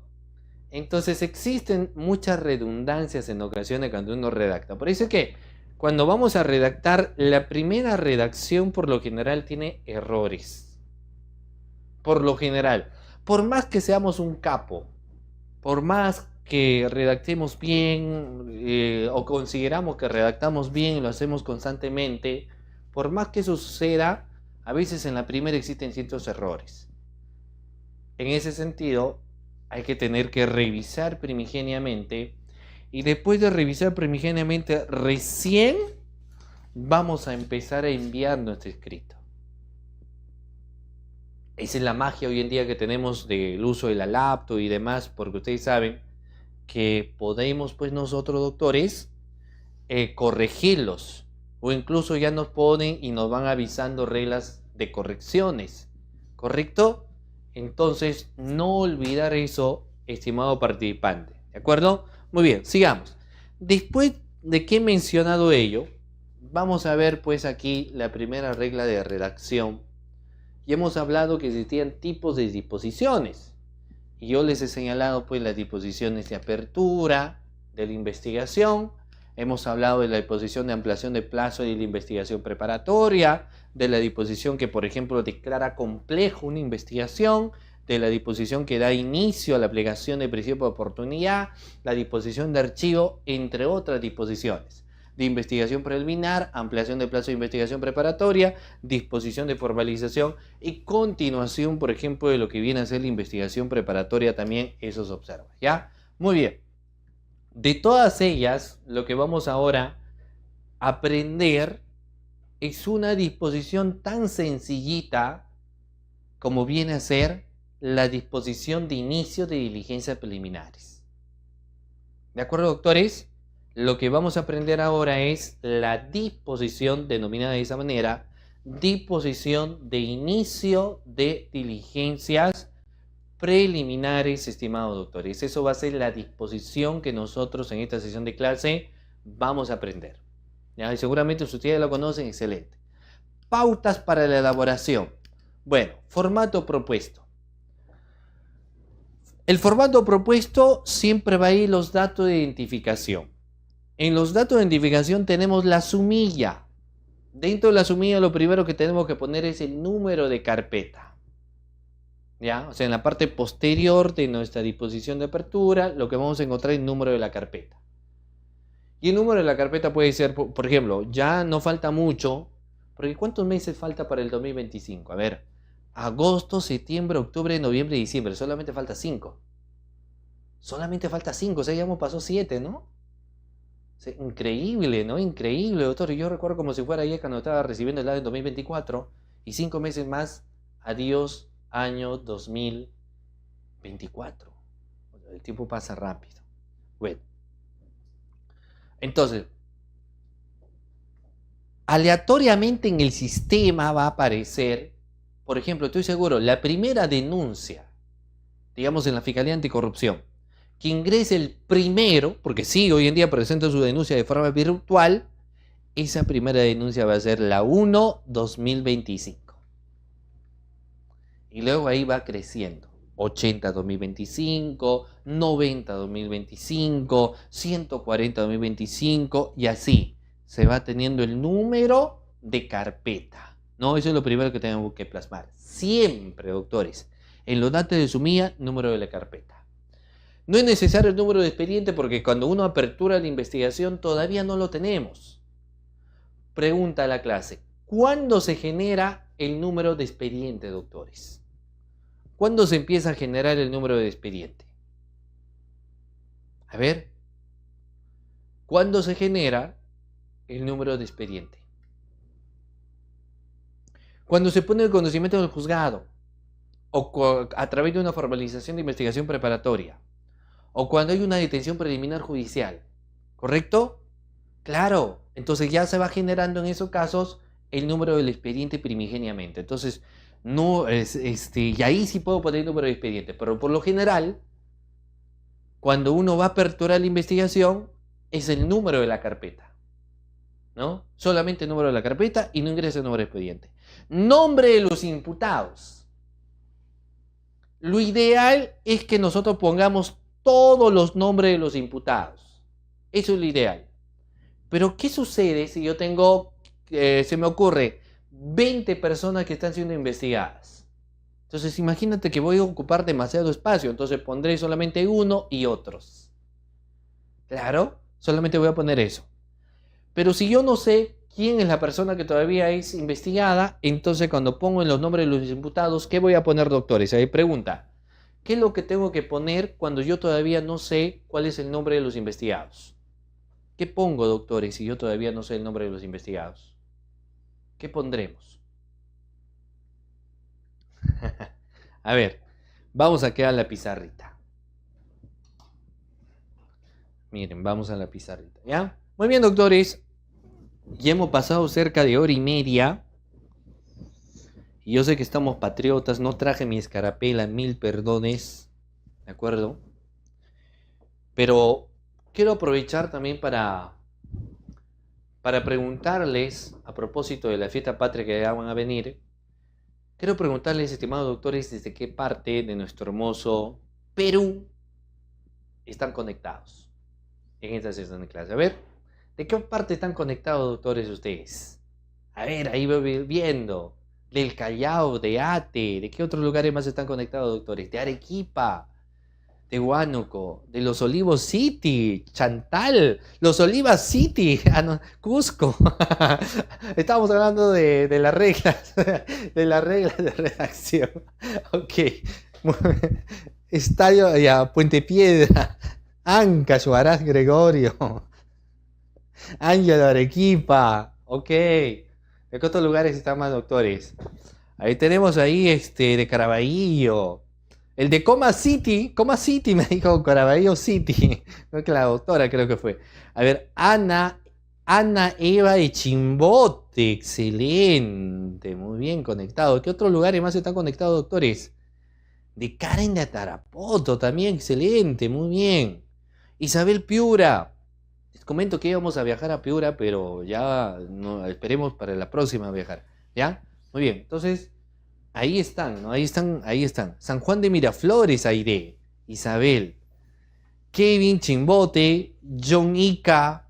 Entonces existen muchas redundancias en ocasiones cuando uno redacta. Por eso es que cuando vamos a redactar, la primera redacción por lo general tiene errores. Por lo general. Por más que seamos un capo, por más que redactemos bien o consideramos que redactamos bien y lo hacemos constantemente, por más que eso suceda, a veces en la primera existen ciertos errores. En ese sentido, hay que tener que revisar primigeniamente. Y después de revisar primigeniamente, recién vamos a empezar a enviar nuestro escrito. Esa es la magia hoy en día que tenemos del uso de la laptop y demás, porque ustedes saben que podemos, pues nosotros doctores, corregirlos. O incluso ya nos ponen y nos van avisando reglas de correcciones. ¿Correcto? Entonces, no olvidar eso, estimado participante. ¿De acuerdo? Muy bien, sigamos. Después de que he mencionado ello, vamos a ver pues aquí la primera regla de redacción. Y hemos hablado que existían tipos de disposiciones. Y yo les he señalado pues las disposiciones de apertura, de la investigación. Hemos hablado de la disposición de ampliación de plazo y de la investigación preparatoria, de la disposición que, por ejemplo, declara complejo una investigación, de la disposición que da inicio a la aplicación de principio de oportunidad, la disposición de archivo, entre otras disposiciones. De investigación preliminar, ampliación de plazo de investigación preparatoria, disposición de formalización y continuación, por ejemplo, de lo que viene a ser la investigación preparatoria también, eso se observa, ¿ya? Muy bien. De todas ellas, lo que vamos ahora a aprender es una disposición tan sencillita como viene a ser la disposición de inicio de diligencias preliminares. ¿De acuerdo, doctores? Lo que vamos a aprender ahora es la disposición, denominada de esa manera, disposición de inicio de diligencias preliminares, estimados doctores. Eso va a ser la disposición que nosotros en esta sesión de clase vamos a aprender. ¿Ya? Y seguramente ustedes lo conocen, excelente. Pautas para la elaboración. Bueno, formato propuesto. El formato propuesto siempre va a ir los datos de identificación. En los datos de identificación tenemos la sumilla. Dentro de la sumilla lo primero que tenemos que poner es el número de carpeta. ¿Ya? O sea, en la parte posterior de nuestra disposición de apertura, lo que vamos a encontrar es el número de la carpeta. Y el número de la carpeta puede ser, por ejemplo, ya no falta mucho, porque ¿cuántos meses falta para el 2025? A ver, agosto, septiembre, octubre, noviembre y diciembre. Solamente falta 5. Solamente falta 5, o sea, ya hemos pasado 7, ¿no? O sea, increíble, ¿no? Increíble, doctor. Yo recuerdo como si fuera ayer cuando estaba recibiendo el año 2024 y 5 meses más, adiós, año 2024. El tiempo pasa rápido. Bueno. Entonces, aleatoriamente en el sistema va a aparecer, por ejemplo, estoy seguro, la primera denuncia, digamos en la Fiscalía Anticorrupción, que ingrese el primero, porque sí, hoy en día presenta su denuncia de forma virtual, esa primera denuncia va a ser la 1-2025. Y luego ahí va creciendo. 80-2025, 90-2025, 140-2025 y así se va teniendo el número de carpeta. ¿No? Eso es lo primero que tenemos que plasmar. Siempre, doctores, en los datos de sumilla, número de la carpeta. No es necesario el número de expediente porque cuando uno apertura la investigación todavía no lo tenemos. Pregunta a la clase, ¿cuándo se genera el número de expediente, doctores? ¿Cuándo se empieza a generar el número de expediente? A ver, ¿cuándo se genera el número de expediente? Cuando se pone el conocimiento del juzgado, o a través de una formalización de investigación preparatoria, o cuando hay una detención preliminar judicial, ¿correcto? Claro, entonces ya se va generando en esos casos el número del expediente primigeniamente. Entonces, no y ahí sí puedo poner el número de expediente, pero por lo general, cuando uno va a aperturar la investigación, es el número de la carpeta, ¿no? Solamente el número de la carpeta y no ingresa el número de expediente. Nombre de los imputados. Lo ideal es que nosotros pongamos todos los nombres de los imputados. Eso es lo ideal. Pero, ¿qué sucede si yo tengo, se me ocurre, 20 personas que están siendo investigadas? Entonces, imagínate que voy a ocupar demasiado espacio. Entonces, pondré solamente uno y otros. Claro, solamente voy a poner eso. Pero si yo no sé quién es la persona que todavía es investigada, entonces cuando pongo en los nombres de los imputados, ¿qué voy a poner, doctores? Ahí pregunta. ¿Qué es lo que tengo que poner cuando yo todavía no sé cuál es el nombre de los investigados? ¿Qué pongo, doctores, si yo todavía no sé el nombre de los investigados? ¿Qué pondremos? A ver, vamos a quedar la pizarrita. Miren, vamos a la pizarrita, ¿ya? Muy bien, doctores. Ya hemos pasado cerca de hora y media. Y yo sé que estamos patriotas, no traje mi escarapela, 1000 perdones, ¿de acuerdo? Pero quiero aprovechar también para preguntarles, a propósito de la fiesta patria que ya van a venir, quiero preguntarles, estimados doctores, desde qué parte de nuestro hermoso Perú están conectados en esta sesión de clase. A ver, ¿de qué parte están conectados, doctores, ustedes? A ver, ahí voy viendo. Del Callao, de Ate, ¿de qué otros lugares más están conectados, doctores? De Arequipa, de Huánuco, de Los Olivos City, Chantal, Los Olivas City, no, Cusco. Estábamos hablando de las reglas, de las reglas de redacción. Ok. Estadio, ya, Puente Piedra, Ancash, Huaraz, Gregorio, Ángel, Arequipa. Ok. ¿De qué otros lugares están más, doctores? Ahí tenemos de Caraballo. El de Coma City me dijo Caraballo City. Creo que la doctora creo que fue. A ver, Ana Eva de Chimbote. Excelente, muy bien conectado. ¿Qué otros lugares más están conectados, doctores? De Karen de Tarapoto también, excelente, muy bien. Isabel Piura. Les comento que íbamos a viajar a Piura, pero ya no, esperemos para la próxima viajar. ¿Ya? Muy bien, entonces ahí están, ¿no? Ahí están. San Juan de Miraflores, Aire, Isabel, Kevin Chimbote, John Ica.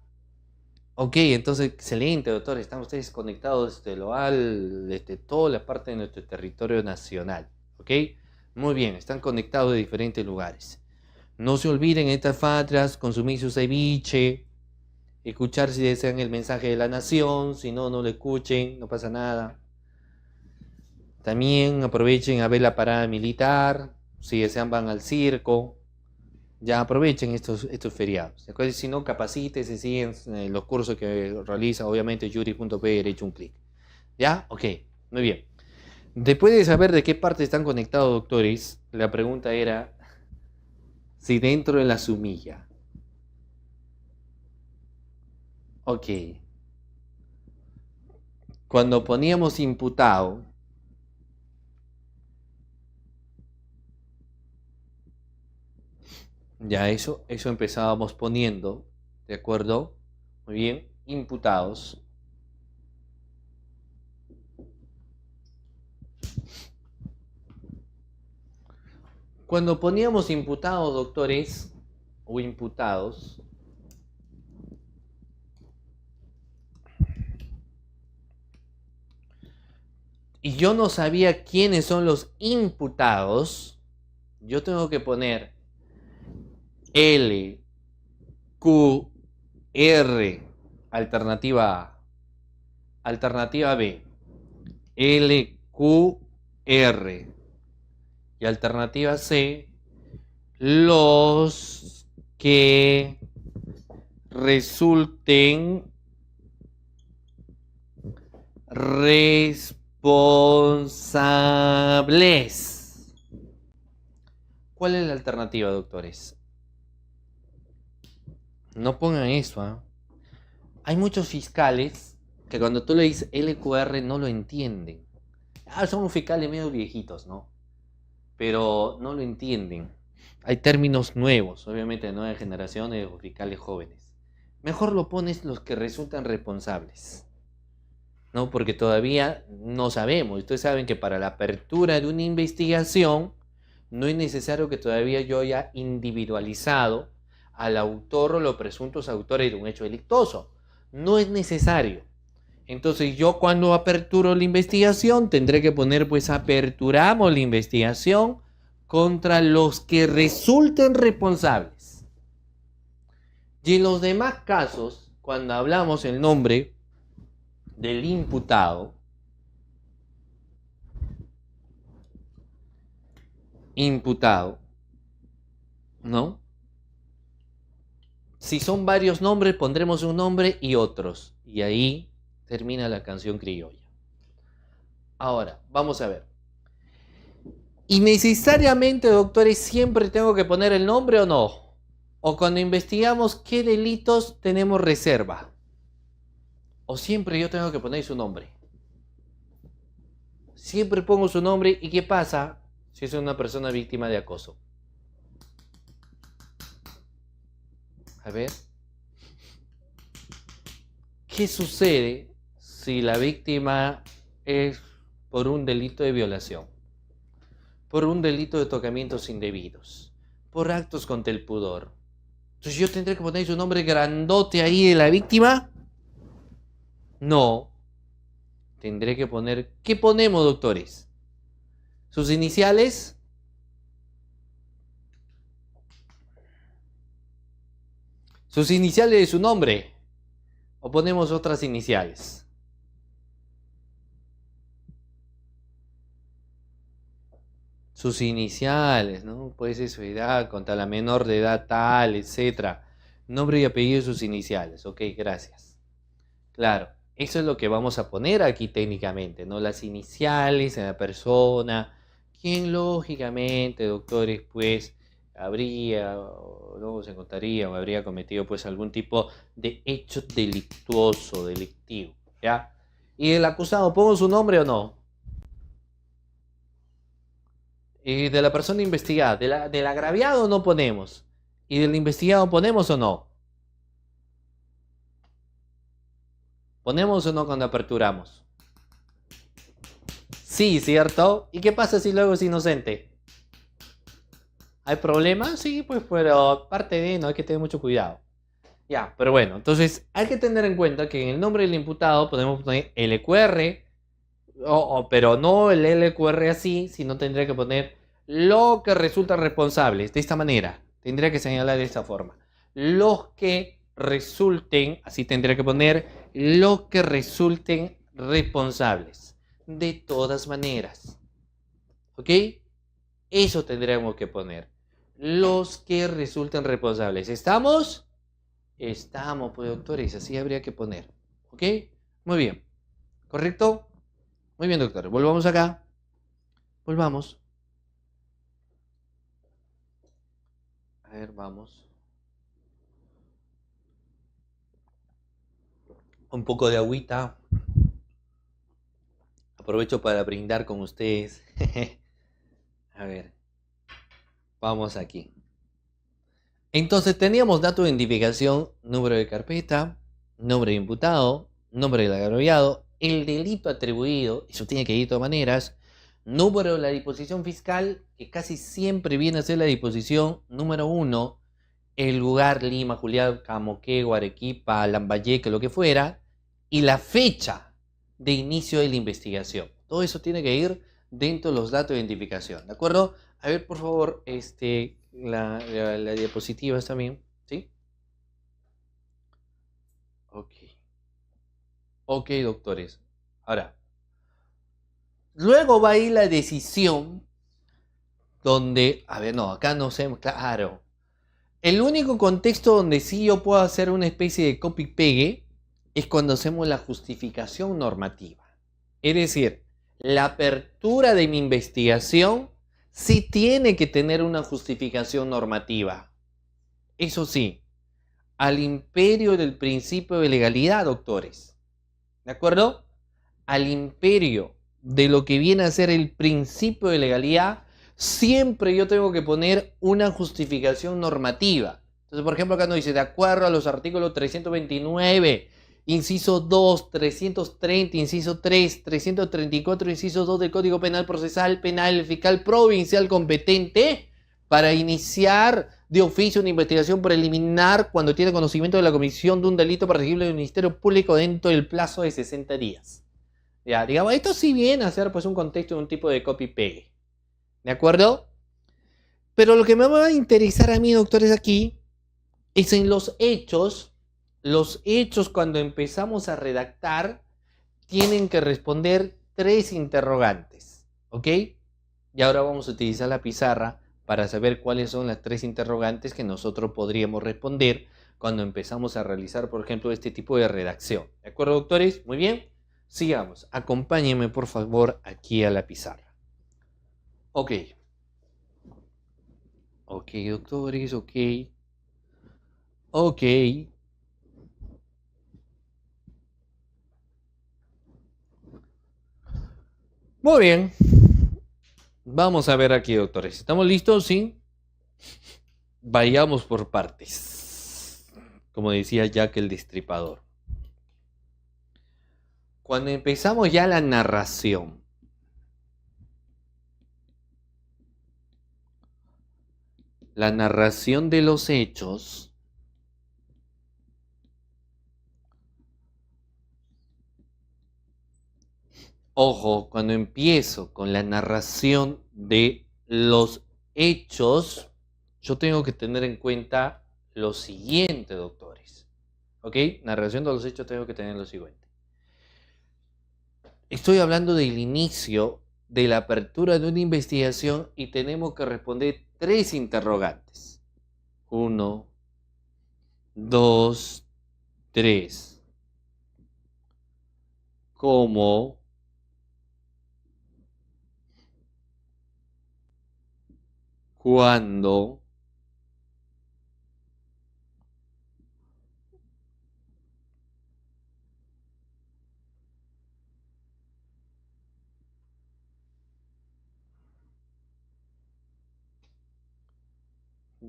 Ok, entonces, excelente, doctor. Están ustedes conectados desde Loal, desde toda la parte de nuestro territorio nacional. Ok, muy bien, están conectados de diferentes lugares. No se olviden estas fatras, consumir su ceviche, escuchar si desean el mensaje de la nación, si no, no lo escuchen, no pasa nada. También aprovechen a ver la parada militar, si desean van al circo, ya aprovechen estos feriados. Después, si no, capacítense, siguen los cursos que realiza, obviamente, yuri.p, derecho un clic. ¿Ya? Ok, muy bien. Después de saber de qué parte están conectados, doctores, la pregunta era si dentro de la sumilla. Ok. Cuando poníamos imputado, ya eso empezábamos poniendo, ¿de acuerdo? Muy bien, imputados. Cuando poníamos imputados, doctores, o imputados, y yo no sabía quiénes son los imputados, yo tengo que poner L, Q, R, alternativa A, alternativa B, L, Q, R, y alternativa C, los que resulten responsables. ¿Cuál es la alternativa, doctores? No pongan eso, ¿eh? Hay muchos fiscales que cuando tú le dices LQR no lo entienden. Son fiscales medio viejitos, ¿no? Pero no lo entienden. Hay términos nuevos, obviamente de nuevas generaciones o fiscales jóvenes. Mejor lo pones los que resultan responsables, ¿no? Porque todavía no sabemos. Ustedes saben que para la apertura de una investigación no es necesario que todavía yo haya individualizado al autor o los presuntos autores de un hecho delictuoso. No es necesario. Entonces yo cuando aperturo la investigación tendré que poner pues aperturamos la investigación contra los que resulten responsables. Y en los demás casos, cuando hablamos el nombre del imputado, imputado, ¿no? Si son varios nombres, pondremos un nombre y otros. Y ahí termina la canción criolla. Ahora, vamos a ver. ¿Y necesariamente, doctores, siempre tengo que poner el nombre o no? O cuando investigamos qué delitos tenemos reserva. O siempre yo tengo que poner su nombre. Siempre pongo su nombre. ¿Y qué pasa si es una persona víctima de acoso? A ver. ¿Qué sucede si la víctima es por un delito de violación? Por un delito de tocamientos indebidos. Por actos contra el pudor. Entonces yo tendré que poner su nombre grandote ahí de la víctima. No. Tendré que poner... ¿Qué ponemos, doctores? ¿Sus iniciales? ¿Sus iniciales de su nombre? ¿O ponemos otras iniciales? Sus iniciales, ¿no? Puede ser su edad, contra la menor de edad tal, etc. Nombre y apellido de sus iniciales. Ok, gracias. Claro, eso es lo que vamos a poner aquí técnicamente, ¿no? Las iniciales de la persona, quien lógicamente, doctores, pues habría, o no se encontraría, o habría cometido pues algún tipo de hecho delictuoso, delictivo, ¿ya? ¿Y el acusado, pongo su nombre o no? Y de la persona investigada, del agraviado no ponemos. ¿Y del investigado ponemos o no? ¿Ponemos o no cuando aperturamos? Sí, ¿cierto? ¿Y qué pasa si luego es inocente? ¿Hay problemas? Sí, pues, pero parte de, no hay que tener mucho cuidado. Ya, pero bueno, entonces hay que tener en cuenta que en el nombre del imputado podemos poner LQR, pero no el LQR así, sino tendría que poner lo que resulta responsables, de esta manera. Tendría que señalar de esta forma. Los que resulten, así tendría que poner, los que resulten responsables. De todas maneras. ¿Ok? Eso tendríamos que poner. Los que resulten responsables. ¿Estamos? Estamos, pues, doctores. Así habría que poner. ¿Ok? Muy bien. ¿Correcto? Muy bien, doctor. Volvamos acá. Volvamos. A ver, vamos. Un poco de agüita. Aprovecho para brindar con ustedes. A ver. Vamos aquí. Entonces teníamos dato de identificación, número de carpeta, nombre de imputado, nombre del agraviado, el delito atribuido, eso tiene que ir de todas maneras, número de la disposición fiscal, que casi siempre viene a ser la disposición número 1, el lugar, Lima, Julián, Camoquego, Arequipa, Lambayeque, lo que fuera, y la fecha de inicio de la investigación. Todo eso tiene que ir dentro de los datos de identificación, ¿de acuerdo? A ver, por favor, la diapositiva también, ¿sí? Ok. Ok, doctores. Ahora, luego va a ir la decisión donde, a ver, no, acá no sé, claro. El único contexto donde sí yo puedo hacer una especie de copy-pegue es cuando hacemos la justificación normativa. Es decir, la apertura de mi investigación sí tiene que tener una justificación normativa. Eso sí, al imperio del principio de legalidad, doctores. ¿De acuerdo? Al imperio de lo que viene a ser el principio de legalidad, siempre yo tengo que poner una justificación normativa. Entonces, por ejemplo, acá nos dice, de acuerdo a los artículos 329, inciso 2, 330, inciso 3, 334, inciso 2 del Código Penal Procesal Penal, el fiscal provincial competente para iniciar de oficio una investigación preliminar cuando tiene conocimiento de la comisión de un delito perseguible del Ministerio Público dentro del plazo de 60 días. Ya, digamos, esto sí viene a ser pues un contexto de un tipo de copy-pegue. ¿De acuerdo? Pero lo que me va a interesar a mí, doctores, aquí es en los hechos. Los hechos, cuando empezamos a redactar, tienen que responder 3 interrogantes. ¿Ok? Y ahora vamos a utilizar la pizarra para saber cuáles son las 3 interrogantes que nosotros podríamos responder cuando empezamos a realizar, por ejemplo, este tipo de redacción. ¿De acuerdo, doctores? Muy bien. Sigamos. Acompáñenme, por favor, aquí a la pizarra. Ok. Ok, doctores, ok. Ok. Muy bien. Vamos a ver aquí, doctores. ¿Estamos listos? Sí. Vayamos por partes. Como decía Jack el Destripador. Cuando empezamos ya la narración, de los hechos, ojo, cuando empiezo con la narración de los hechos, yo tengo que tener en cuenta lo siguiente, doctores. ¿Ok? Narración de los hechos tengo que tener lo siguiente. Estoy hablando del inicio de la apertura de una investigación y tenemos que responder 3 interrogantes. 1, 2, 3. ¿Cómo? ¿Cuándo?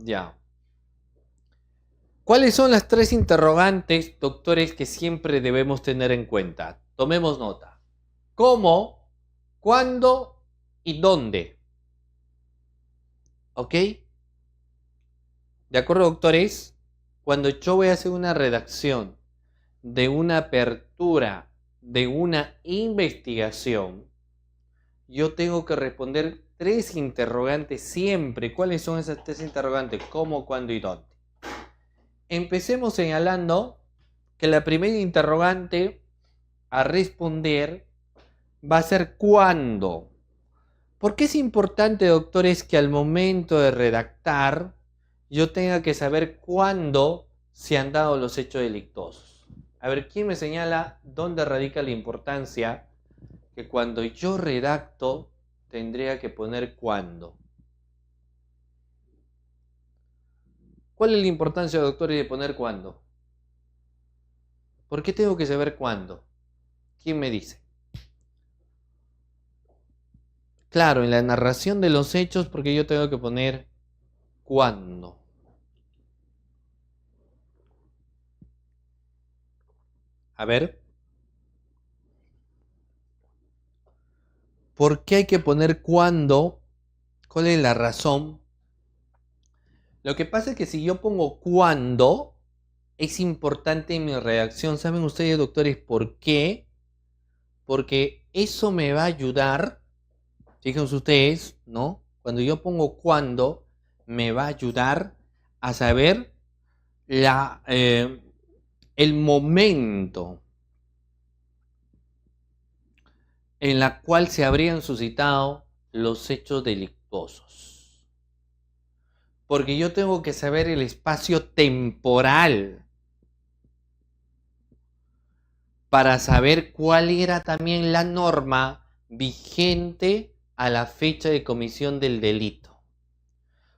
Ya. ¿Cuáles son las 3 interrogantes, doctores, que siempre debemos tener en cuenta? Tomemos nota. ¿Cómo? ¿Cuándo? ¿Y dónde? ¿Ok? ¿De acuerdo, doctores? Cuando yo voy a hacer una redacción de una apertura de una investigación, yo tengo que responder 3 interrogantes siempre. ¿Cuáles son esas 3 interrogantes? ¿Cómo, cuándo y dónde? Empecemos señalando que la primera interrogante a responder va a ser ¿cuándo? ¿Por qué es importante, doctores, que al momento de redactar yo tenga que saber cuándo se han dado los hechos delictuosos? A ver, ¿quién me señala dónde radica la importancia que cuando yo redacto tendría que poner cuándo? ¿Cuál es la importancia, doctores, de poner cuándo? ¿Por qué tengo que saber cuándo? ¿Quién me dice? Claro, en la narración de los hechos, porque yo tengo que poner cuándo. A ver. ¿Por qué hay que poner cuándo? ¿Cuál es la razón? Lo que pasa es que si yo pongo cuándo, es importante en mi redacción. ¿Saben ustedes, doctores, por qué? Porque eso me va a ayudar, fíjense ustedes, ¿no? Cuando yo pongo cuándo, me va a ayudar a saber el momento en la cual se habrían suscitado los hechos delictuosos. Porque yo tengo que saber el espacio temporal para saber cuál era también la norma vigente a la fecha de comisión del delito.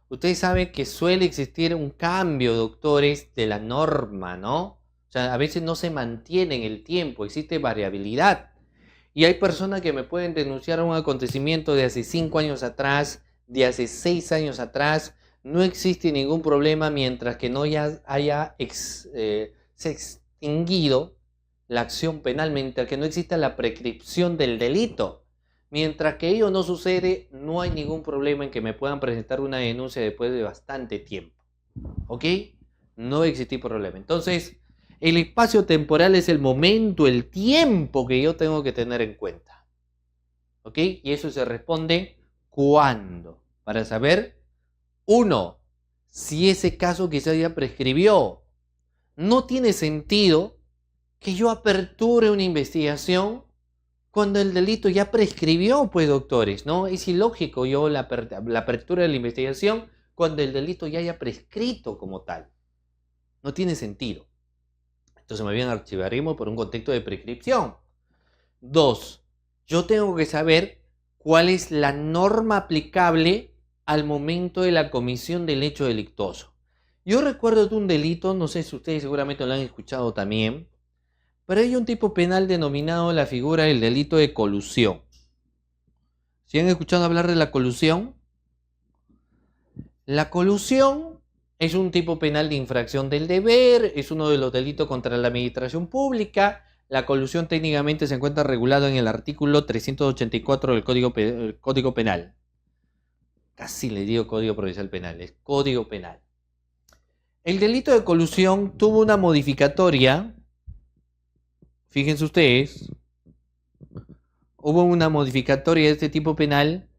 Ustedes saben que suele existir un cambio, doctores, de la norma, ¿no? O sea, a veces no se mantiene en el tiempo, existe variabilidad. Y hay personas que me pueden denunciar un acontecimiento de hace 5 años atrás, de hace 6 años atrás. No existe ningún problema mientras que no haya se extinguido la acción penal, mientras que no exista la prescripción del delito. Mientras que ello no sucede, no hay ningún problema en que me puedan presentar una denuncia después de bastante tiempo. ¿Ok? No existe problema. Entonces, el espacio temporal es el momento, el tiempo que yo tengo que tener en cuenta. ¿Ok? Y eso se responde ¿cuándo? Para saber, 1, si ese caso quizás ya prescribió. No tiene sentido que yo aperture una investigación Cuando el delito ya prescribió, pues, doctores, ¿no? Es ilógico la apertura de la investigación cuando el delito ya haya prescrito como tal. No tiene sentido. Entonces me voy a archivarismo por un contexto de prescripción. 2. Yo tengo que saber cuál es la norma aplicable al momento de la comisión del hecho delictuoso. Yo recuerdo de un delito, no sé si ustedes seguramente lo han escuchado también, pero hay un tipo penal denominado la figura del delito de colusión. ¿Sí han escuchado hablar de la colusión? La colusión es un tipo penal de infracción del deber, es uno de los delitos contra la administración pública. La colusión técnicamente se encuentra regulado en el artículo 384 del Código Penal. Casi le digo Código Procesal Penal, es Código Penal. El delito de colusión tuvo una modificatoria. Fíjense ustedes, hubo una modificatoria de este tipo penal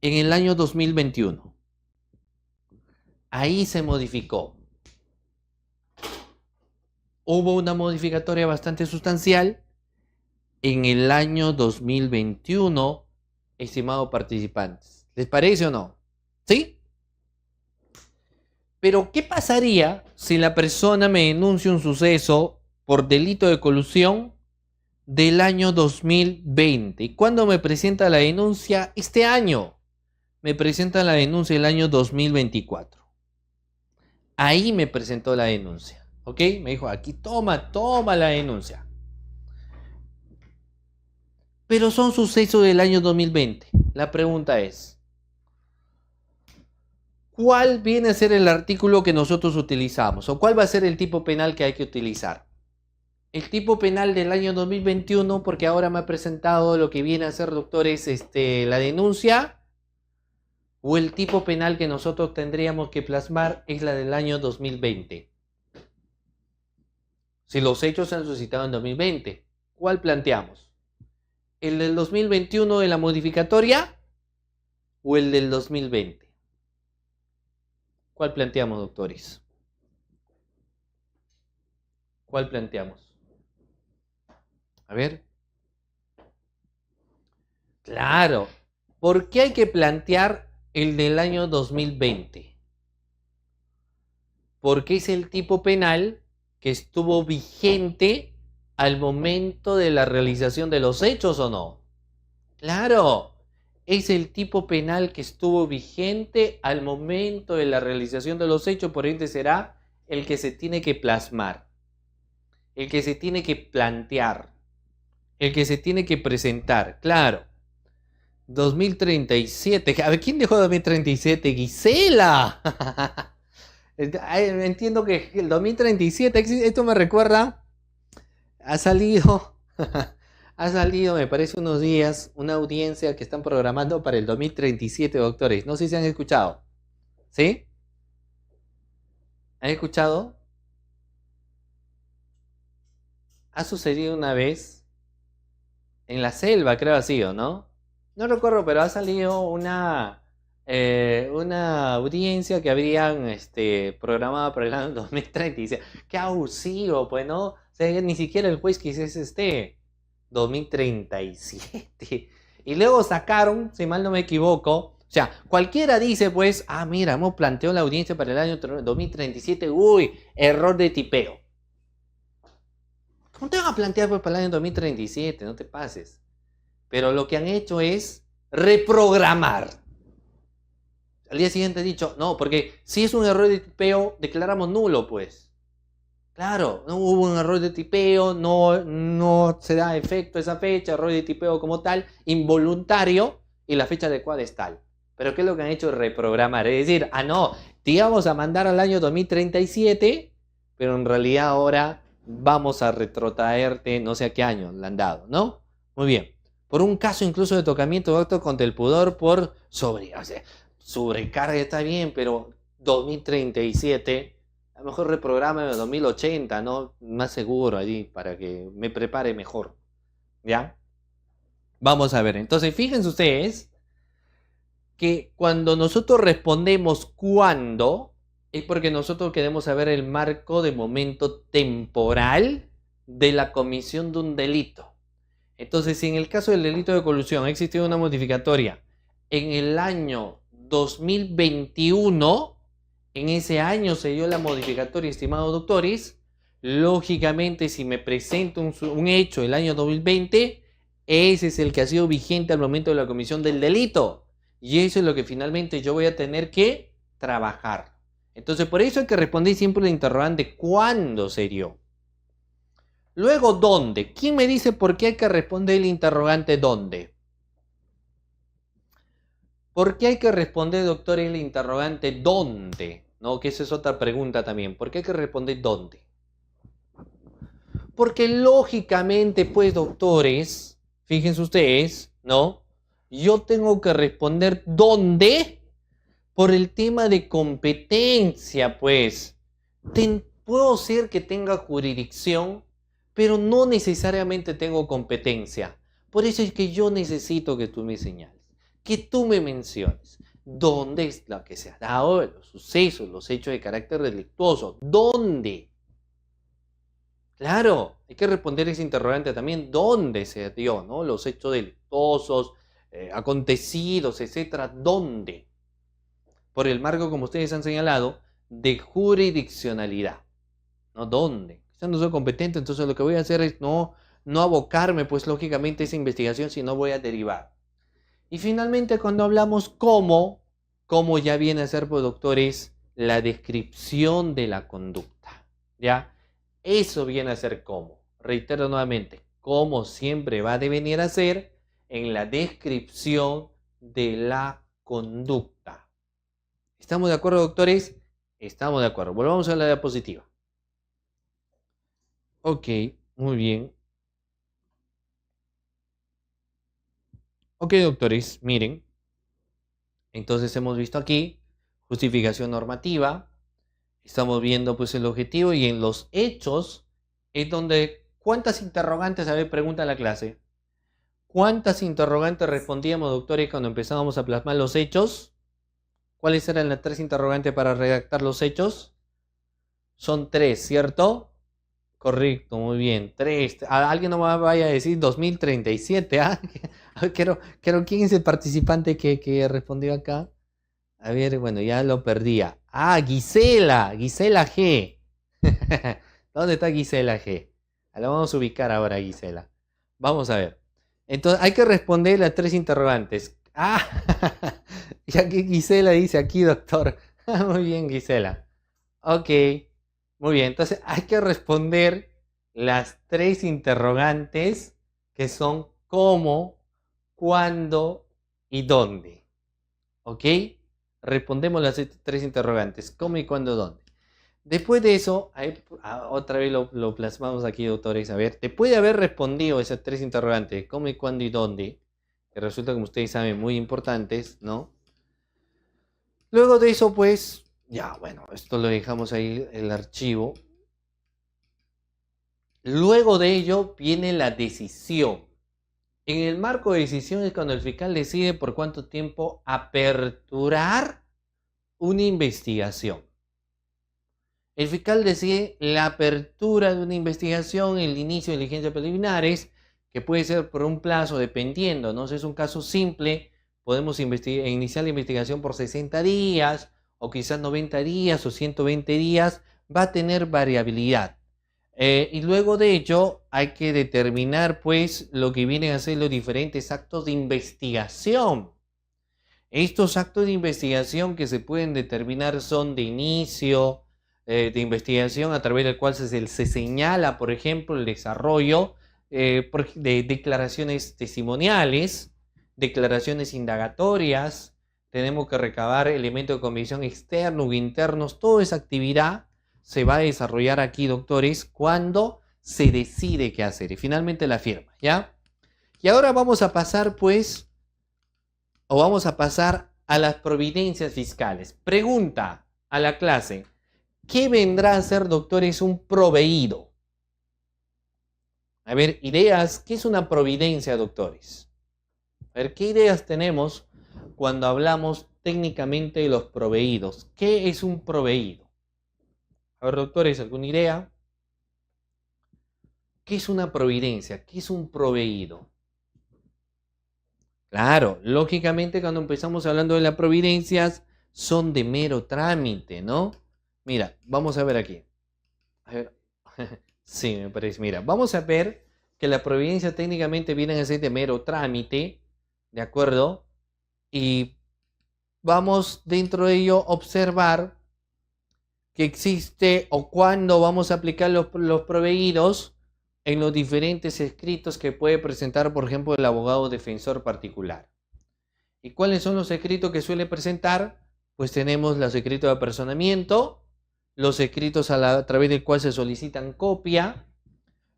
en el año 2021. Ahí se modificó. Hubo una modificatoria bastante sustancial en el año 2021, estimados participantes. ¿Les parece o no? ¿Sí? Pero, ¿qué pasaría si la persona me denuncia un suceso por delito de colusión del año 2020? ¿Y cuándo me presenta la denuncia? Este año. Me presenta la denuncia el año 2024. Ahí me presentó la denuncia. ¿Ok? Me dijo, aquí toma la denuncia. Pero son sucesos del año 2020. La pregunta es, ¿cuál viene a ser el artículo que nosotros utilizamos? ¿O cuál va a ser el tipo penal que hay que utilizar? El tipo penal del año 2021, porque ahora me ha presentado lo que viene a ser, doctores, la denuncia, o el tipo penal que nosotros tendríamos que plasmar es la del año 2020. Si los hechos se han suscitado en 2020, ¿cuál planteamos? ¿El del 2021 de la modificatoria o el del 2020? ¿Cuál planteamos, doctores? ¿Cuál planteamos? A ver. Claro. ¿Por qué hay que plantear el del año 2020? Porque es el tipo penal que estuvo vigente al momento de la realización de los hechos, ¿o no? Claro. Es el tipo penal que estuvo vigente al momento de la realización de los hechos, por ende será el que se tiene que plasmar, el que se tiene que plantear, el que se tiene que presentar. Claro. 2037. A ver, ¿quién dejó 2037? ¡Gisela! Entiendo que el 2037, esto me recuerda, ha salido, me parece unos días, una audiencia que están programando para el 2037, doctores. No sé si han escuchado. ¿Sí? ¿Han escuchado? Ha sucedido una vez en la selva, creo así, ¿o no? No recuerdo, pero ha salido una audiencia que habrían programada para el año 2037. Qué abusivo, pues, ¿no? O sea, ni siquiera el juez quisiese 2037. Y luego sacaron, si mal no me equivoco, o sea, cualquiera dice, pues, mira, hemos planteado la audiencia para el año 2037, uy, error de tipeo. ¿Cómo te van a plantear, pues, para el año 2037? No te pases. Pero lo que han hecho es reprogramar. Al día siguiente he dicho, no, porque si es un error de tipeo, declaramos nulo, pues. Claro, no hubo un error de tipeo, no se da efecto esa fecha, error de tipeo como tal, involuntario, y la fecha adecuada es tal. Pero ¿qué es lo que han hecho? Reprogramar. Es decir, no, te íbamos a mandar al año 2037, pero en realidad ahora vamos a retrotraerte no sé a qué año le han dado, ¿no? Muy bien. Por un caso incluso de tocamiento de acto contra el pudor por sobrecarga está bien, pero 2037, a lo mejor reprograma 2080, ¿no? Más seguro allí para que me prepare mejor. ¿Ya? Vamos a ver. Entonces, fíjense ustedes que cuando nosotros respondemos cuándo, es porque nosotros queremos saber el marco de momento temporal de la comisión de un delito. Entonces, si en el caso del delito de colusión ha existido una modificatoria en el año 2021, en ese año se dio la modificatoria, estimados doctores, lógicamente si me presento un hecho del año 2020, ese es el que ha sido vigente al momento de la comisión del delito. Y eso es lo que finalmente yo voy a tener que trabajar. Entonces, por eso hay que responder siempre el interrogante ¿cuándo se dio? Luego, ¿dónde? ¿Quién me dice por qué hay que responder el interrogante ¿dónde? ¿Por qué hay que responder, doctor, el interrogante ¿dónde? ¿No? Que esa es otra pregunta también. ¿Por qué hay que responder ¿dónde? Porque lógicamente, pues, doctores, fíjense ustedes, ¿no? Yo tengo que responder ¿dónde? Por el tema de competencia, pues. Puedo ser que tenga jurisdicción, pero no necesariamente tengo competencia. Por eso es que yo necesito que tú me señales, que tú me menciones dónde es lo que se ha dado, los sucesos, los hechos de carácter delictuoso. ¿Dónde? Claro, hay que responder ese interrogante también, ¿dónde se dio, ¿no? Los hechos delictuosos, acontecidos, etcétera, ¿dónde? Por el marco, como ustedes han señalado, de jurisdiccionalidad, ¿no? ¿Dónde? Yo no soy competente, entonces lo que voy a hacer es no abocarme, pues lógicamente, a esa investigación, sino voy a derivar. Y finalmente, cuando hablamos cómo ya viene a ser, pues, doctores, la descripción de la conducta, ¿ya? Eso viene a ser cómo. Reitero nuevamente, cómo siempre va a devenir a ser en la descripción de la conducta. ¿Estamos de acuerdo, doctores? Estamos de acuerdo. Volvamos a la diapositiva. Ok, muy bien. Ok, doctores, miren. Entonces hemos visto aquí justificación normativa. Estamos viendo, pues, el objetivo, y en los hechos es donde ¿cuántas interrogantes? A ver, pregunta la clase. ¿Cuántas interrogantes respondíamos, doctores, cuando empezábamos a plasmar los hechos? ¿Cuáles eran las 3 interrogantes para redactar los hechos? Son 3, ¿cierto? Correcto, muy bien. 3. Alguien no me vaya a decir 2037. ¿Ah? Quiero, ¿quién es el participante que respondió acá? A ver, bueno, ya lo perdía. Ah, Gisela G. ¿Dónde está Gisela G? La vamos a ubicar ahora, Gisela. Vamos a ver. Entonces, hay que responder las 3 interrogantes. Ah, ya que Gisela dice aquí, doctor. Muy bien, Gisela. Ok, muy bien. Entonces, hay que responder las 3 interrogantes, que son cómo, cuándo y dónde. ¿Ok? Respondemos las 3 interrogantes, cómo y cuándo, dónde. Después de eso, otra vez lo plasmamos aquí, doctores. A ver, después de haber respondido esas 3 interrogantes, cómo y cuándo y dónde, que resulta, como ustedes saben, muy importantes, ¿no? Luego de eso, pues, ya, bueno, esto lo dejamos ahí, el archivo. Luego de ello viene la decisión. En el marco de decisión es cuando el fiscal decide por cuánto tiempo aperturar una investigación. El fiscal decide la apertura de una investigación, el inicio de diligencias preliminares, que puede ser por un plazo, dependiendo, ¿no? Si es un caso simple, podemos iniciar la investigación por 60 días, o quizás 90 días, o 120 días, va a tener variabilidad. Y luego de ello, hay que determinar, pues, lo que vienen a ser los diferentes actos de investigación. Estos actos de investigación que se pueden determinar son de inicio, de investigación, a través del cual se señala, por ejemplo, el desarrollo de declaraciones testimoniales, declaraciones indagatorias. Tenemos que recabar elementos de convicción externos o internos. Toda esa actividad se va a desarrollar aquí, doctores, cuando se decide qué hacer y finalmente la firma, ¿ya? Y ahora vamos a pasar, pues, vamos a pasar a las providencias fiscales. Pregunta a la clase: ¿qué vendrá a ser, doctores, un proveído? A ver, ideas. ¿Qué es una providencia, doctores? A ver, ¿qué ideas tenemos cuando hablamos técnicamente de los proveídos? ¿Qué es un proveído? A ver, doctores, ¿alguna idea? ¿Qué es una providencia? ¿Qué es un proveído? Claro, lógicamente cuando empezamos hablando de las providencias son de mero trámite, ¿no? Mira, vamos a ver aquí. A ver. Sí, me parece. Mira, vamos a ver que las providencias técnicamente vienen a ser de mero trámite, ¿de acuerdo? Y vamos dentro de ello a observar que existe o cuándo vamos a aplicar los proveídos en los diferentes escritos que puede presentar, por ejemplo, el abogado defensor particular. ¿Y cuáles son los escritos que suele presentar? Pues tenemos los escritos de apersonamiento, los escritos a través del cual se solicitan copia,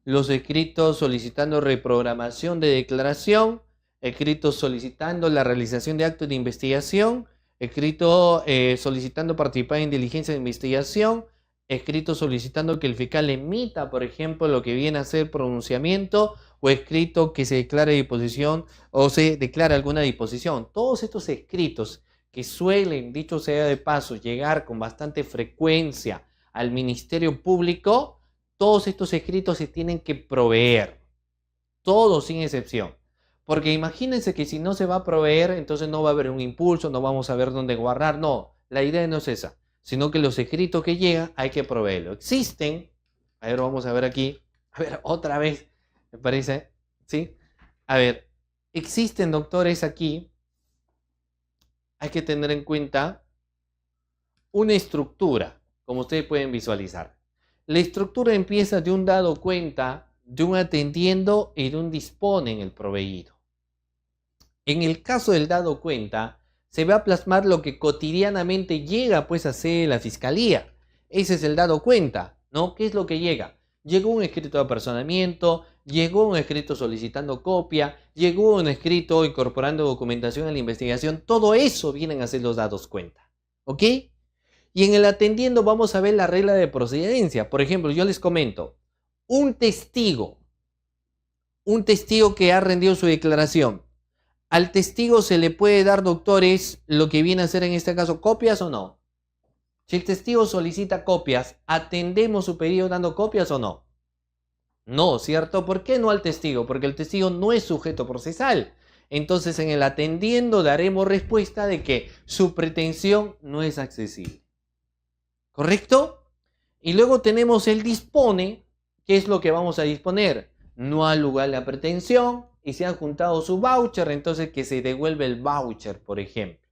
los escritos solicitando reprogramación de declaración, escritos solicitando la realización de actos de investigación, escrito solicitando participar en diligencia de investigación, escrito solicitando que el fiscal emita, por ejemplo, lo que viene a ser pronunciamiento, o escrito que se declare disposición o se declara alguna disposición. Todos estos escritos que suelen, dicho sea de paso, llegar con bastante frecuencia al Ministerio Público, todos estos escritos se tienen que proveer, todos sin excepción. Porque imagínense que si no se va a proveer, entonces no va a haber un impulso, no vamos a ver dónde guardar. No, la idea no es esa, sino que los escritos que llegan hay que proveerlos. Existen, a ver, vamos a ver aquí, a ver, otra vez, me parece, ¿sí? A ver, existen, doctores, aquí, hay que tener en cuenta una estructura, como ustedes pueden visualizar. La estructura empieza de un dado cuenta, de un atendiendo y de un dispone en el proveído. En el caso del dado cuenta, se va a plasmar lo que cotidianamente llega pues a ser la fiscalía. Ese es el dado cuenta, ¿no? ¿Qué es lo que llega? Llegó un escrito de apersonamiento, llegó un escrito solicitando copia, llegó un escrito incorporando documentación a la investigación. Todo eso vienen a ser los dados cuenta, ¿ok? Y en el atendiendo vamos a ver la regla de procedencia. Por ejemplo, yo les comento, un testigo que ha rendido su declaración, ¿al testigo se le puede dar, doctores, lo que viene a ser en este caso copias o no? Si el testigo solicita copias, ¿atendemos su pedido dando copias o no? No, ¿cierto? ¿Por qué no al testigo? Porque el testigo no es sujeto procesal. Entonces en el atendiendo daremos respuesta de que su pretensión no es accesible. ¿Correcto? Y luego tenemos el dispone. ¿Qué es lo que vamos a disponer? No ha lugar la pretensión y se ha juntado su voucher, entonces que se devuelve el voucher, por ejemplo.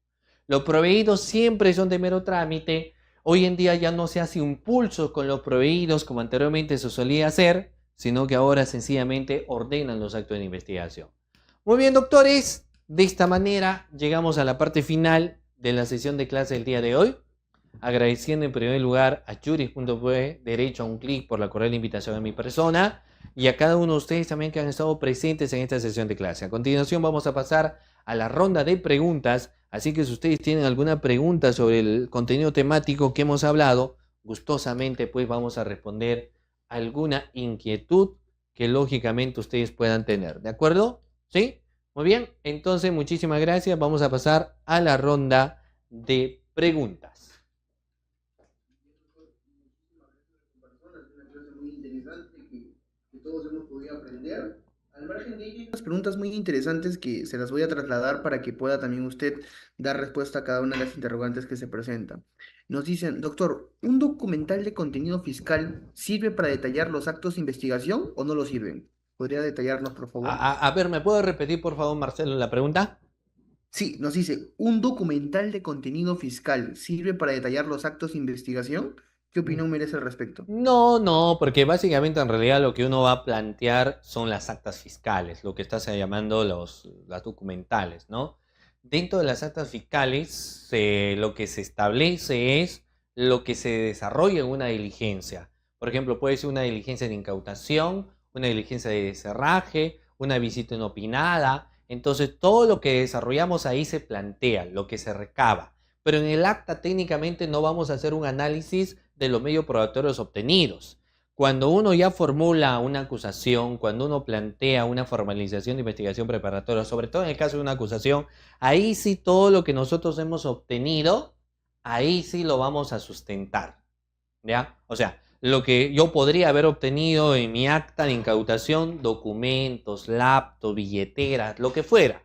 Los proveídos siempre son de mero trámite. Hoy en día ya no se hace un pulso con los proveídos como anteriormente se solía hacer, sino que ahora sencillamente ordenan los actos de investigación. Muy bien, doctores, de esta manera llegamos a la parte final de la sesión de clase del día de hoy. Agradeciendo en primer lugar a Juris.pe, derecho a un clic, por la cordial invitación a mi persona, y a cada uno de ustedes también que han estado presentes en esta sesión de clase. A continuación vamos a pasar a la ronda de preguntas, así que si ustedes tienen alguna pregunta sobre el contenido temático que hemos hablado, gustosamente pues vamos a responder alguna inquietud que lógicamente ustedes puedan tener. ¿De acuerdo? ¿Sí? Muy bien, entonces muchísimas gracias. Vamos a pasar a la ronda de preguntas. Todos hemos podido aprender. Al margen de ello, hay unas preguntas muy interesantes que se las voy a trasladar para que pueda también usted dar respuesta a cada una de las interrogantes que se presentan. Nos dicen, doctor, ¿un documental de contenido fiscal sirve para detallar los actos de investigación o no lo sirven? ¿Podría detallarlos, por favor? A ver, ¿me puedo repetir, por favor, Marcelo, la pregunta? Sí, nos dice, ¿un documental de contenido fiscal sirve para detallar los actos de investigación? ¿Qué opinión merece al respecto? No, no, porque básicamente en realidad lo que uno va a plantear son las actas fiscales, lo que estás llamando las documentales, ¿no? Dentro de las actas fiscales, lo que se establece es lo que se desarrolla en una diligencia. Por ejemplo, puede ser una diligencia de incautación, una diligencia de cerraje, una visita inopinada. Entonces, todo lo que desarrollamos ahí se plantea, lo que se recaba. Pero en el acta técnicamente no vamos a hacer un análisis de los medios probatorios obtenidos. Cuando uno ya formula una acusación, cuando uno plantea una formalización de investigación preparatoria, sobre todo en el caso de una acusación, ahí sí todo lo que nosotros hemos obtenido, ahí sí lo vamos a sustentar, ¿ya? O sea, lo que yo podría haber obtenido en mi acta de incautación, documentos, laptop, billeteras, lo que fuera.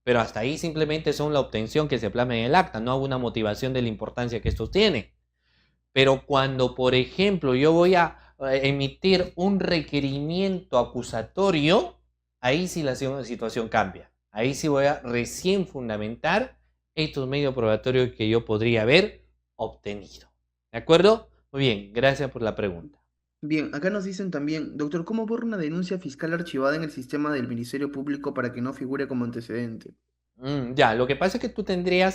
Pero hasta ahí simplemente son la obtención que se plasma en el acta, no hago una motivación de la importancia que esto tiene. Pero cuando, por ejemplo, yo voy a emitir un requerimiento acusatorio, ahí sí la situación cambia. Ahí sí voy a recién fundamentar estos medios probatorios que yo podría haber obtenido. ¿De acuerdo? Muy bien, gracias por la pregunta. Bien, acá nos dicen también, doctor, ¿cómo borra una denuncia fiscal archivada en el sistema del Ministerio Público para que no figure como antecedente? Ya, lo que pasa es que tú tendrías,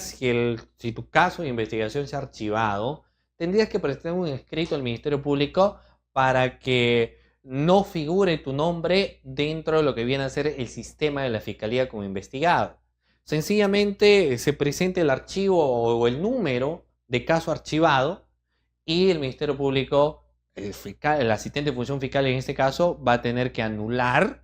si tu caso de investigación se ha archivado, tendrías que presentar un escrito al Ministerio Público para que no figure tu nombre dentro de lo que viene a ser el sistema de la Fiscalía como investigado. Sencillamente se presenta el archivo o el número de caso archivado y el Ministerio Público, el asistente de función fiscal en este caso, va a tener que anular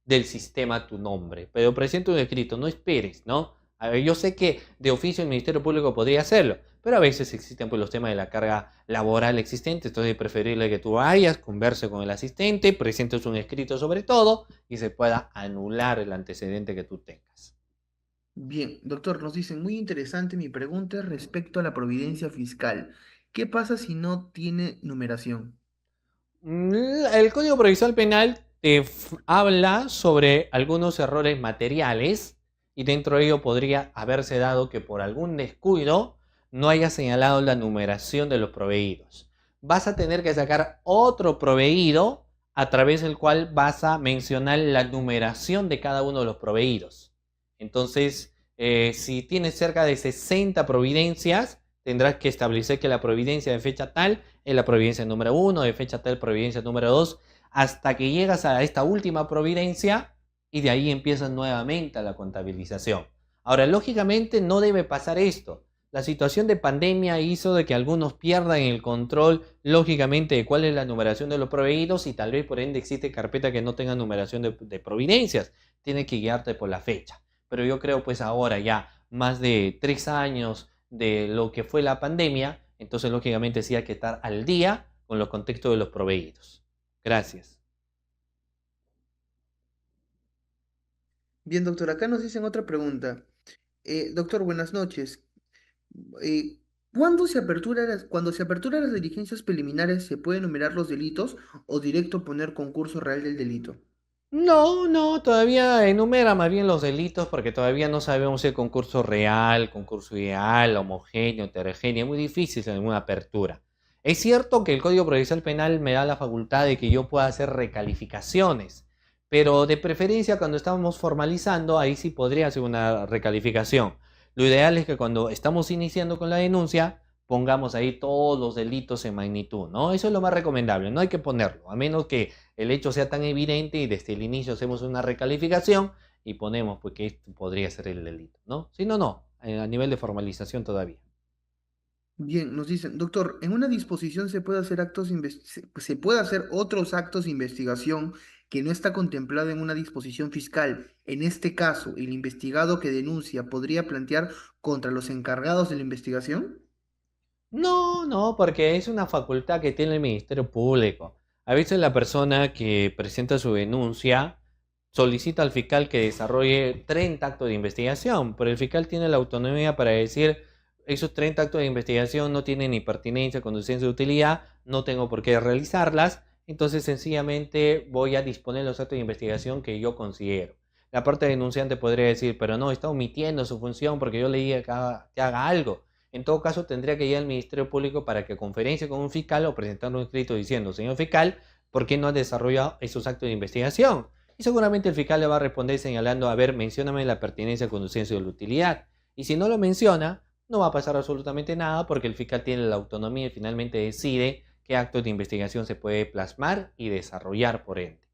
del sistema tu nombre. Pero presenta un escrito, no esperes, ¿no? A ver, yo sé que de oficio el Ministerio Público podría hacerlo, pero a veces existen pues, los temas de la carga laboral existente, entonces es preferible que tú vayas, converse con el asistente, presentes un escrito sobre todo y se pueda anular el antecedente que tú tengas. Bien, doctor, nos dicen, muy interesante mi pregunta es respecto a la providencia fiscal. ¿Qué pasa si no tiene numeración? El Código Procesal Penal te habla sobre algunos errores materiales y dentro de ello podría haberse dado que por algún descuido no haya señalado la numeración de los proveídos. Vas a tener que sacar otro proveído a través del cual vas a mencionar la numeración de cada uno de los proveídos. Entonces, si tienes cerca de 60 providencias, tendrás que establecer que la providencia de fecha tal es la providencia número 1, de fecha tal providencia número 2, hasta que llegas a esta última providencia y de ahí empiezas nuevamente la contabilización. Ahora, lógicamente no debe pasar esto. La situación de pandemia hizo de que algunos pierdan el control, lógicamente, de cuál es la numeración de los proveídos y tal vez por ende existe carpeta que no tenga numeración de providencias. Tienes que guiarte por la fecha. Pero yo creo pues ahora ya más de 3 años de lo que fue la pandemia, entonces lógicamente sí hay que estar al día con los contextos de los proveídos. Gracias. Bien, doctor, acá nos dicen otra pregunta. Doctor, buenas noches. Eh, cuando se apertura las diligencias preliminares, ¿se pueden enumerar los delitos o directo poner concurso real del delito? No, no, todavía enumera más bien los delitos porque todavía no sabemos si el concurso real, concurso ideal, homogéneo, heterogéneo, es muy difícil en una apertura. Es cierto que el Código Procesal Penal me da la facultad de que yo pueda hacer recalificaciones, pero de preferencia cuando estamos formalizando, ahí sí podría hacer una recalificación. Lo ideal es que cuando estamos iniciando con la denuncia, pongamos ahí todos los delitos en magnitud, ¿no? Eso es lo más recomendable, no hay que ponerlo, a menos que el hecho sea tan evidente y desde el inicio hacemos una recalificación y ponemos pues, que esto podría ser el delito, ¿no? Si no, no, a nivel de formalización todavía. Bien, nos dicen, doctor, en una disposición se puede hacer se puede hacer otros actos de investigación que no está contemplado en una disposición fiscal. En este caso, el investigado que denuncia podría plantear contra los encargados de la investigación. No, no, porque es una facultad que tiene el Ministerio Público. A veces la persona que presenta su denuncia solicita al fiscal que desarrolle 30 actos de investigación, pero el fiscal tiene la autonomía para decir, esos 30 actos de investigación no tienen ni pertinencia, conducencia de utilidad, no tengo por qué realizarlas, entonces sencillamente voy a disponer los actos de investigación que yo considero. La parte denunciante podría decir, pero no, está omitiendo su función porque yo le dije que haga algo. En todo caso, tendría que ir al Ministerio Público para que conferencie con un fiscal o presentar un escrito diciendo, señor fiscal, ¿por qué no ha desarrollado esos actos de investigación? Y seguramente el fiscal le va a responder señalando, a ver, mencióname la pertinencia, conducencia de la utilidad. Y si no lo menciona, no va a pasar absolutamente nada porque el fiscal tiene la autonomía y finalmente decide qué actos de investigación se puede plasmar y desarrollar por ende.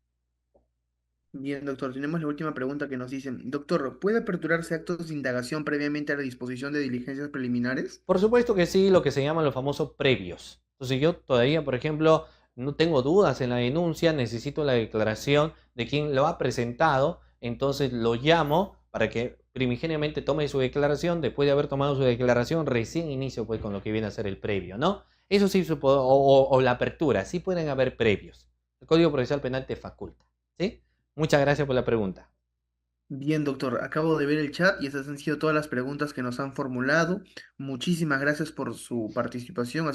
Bien, doctor, tenemos la última pregunta que nos dicen, doctor, ¿puede aperturarse actos de indagación previamente a la disposición de diligencias preliminares? Por supuesto que sí, lo que se llaman los famosos previos. Entonces yo todavía, por ejemplo, no tengo dudas en la denuncia, necesito la declaración de quien lo ha presentado, entonces lo llamo para que primigeniamente tome su declaración, después de haber tomado su declaración, recién inicio pues con lo que viene a ser el previo, ¿no? Eso sí, o la apertura, sí pueden haber previos. El Código Procesal Penal te faculta. ¿Sí? Muchas gracias por la pregunta. Bien, doctor, acabo de ver el chat y esas han sido todas las preguntas que nos han formulado. Muchísimas gracias por su participación.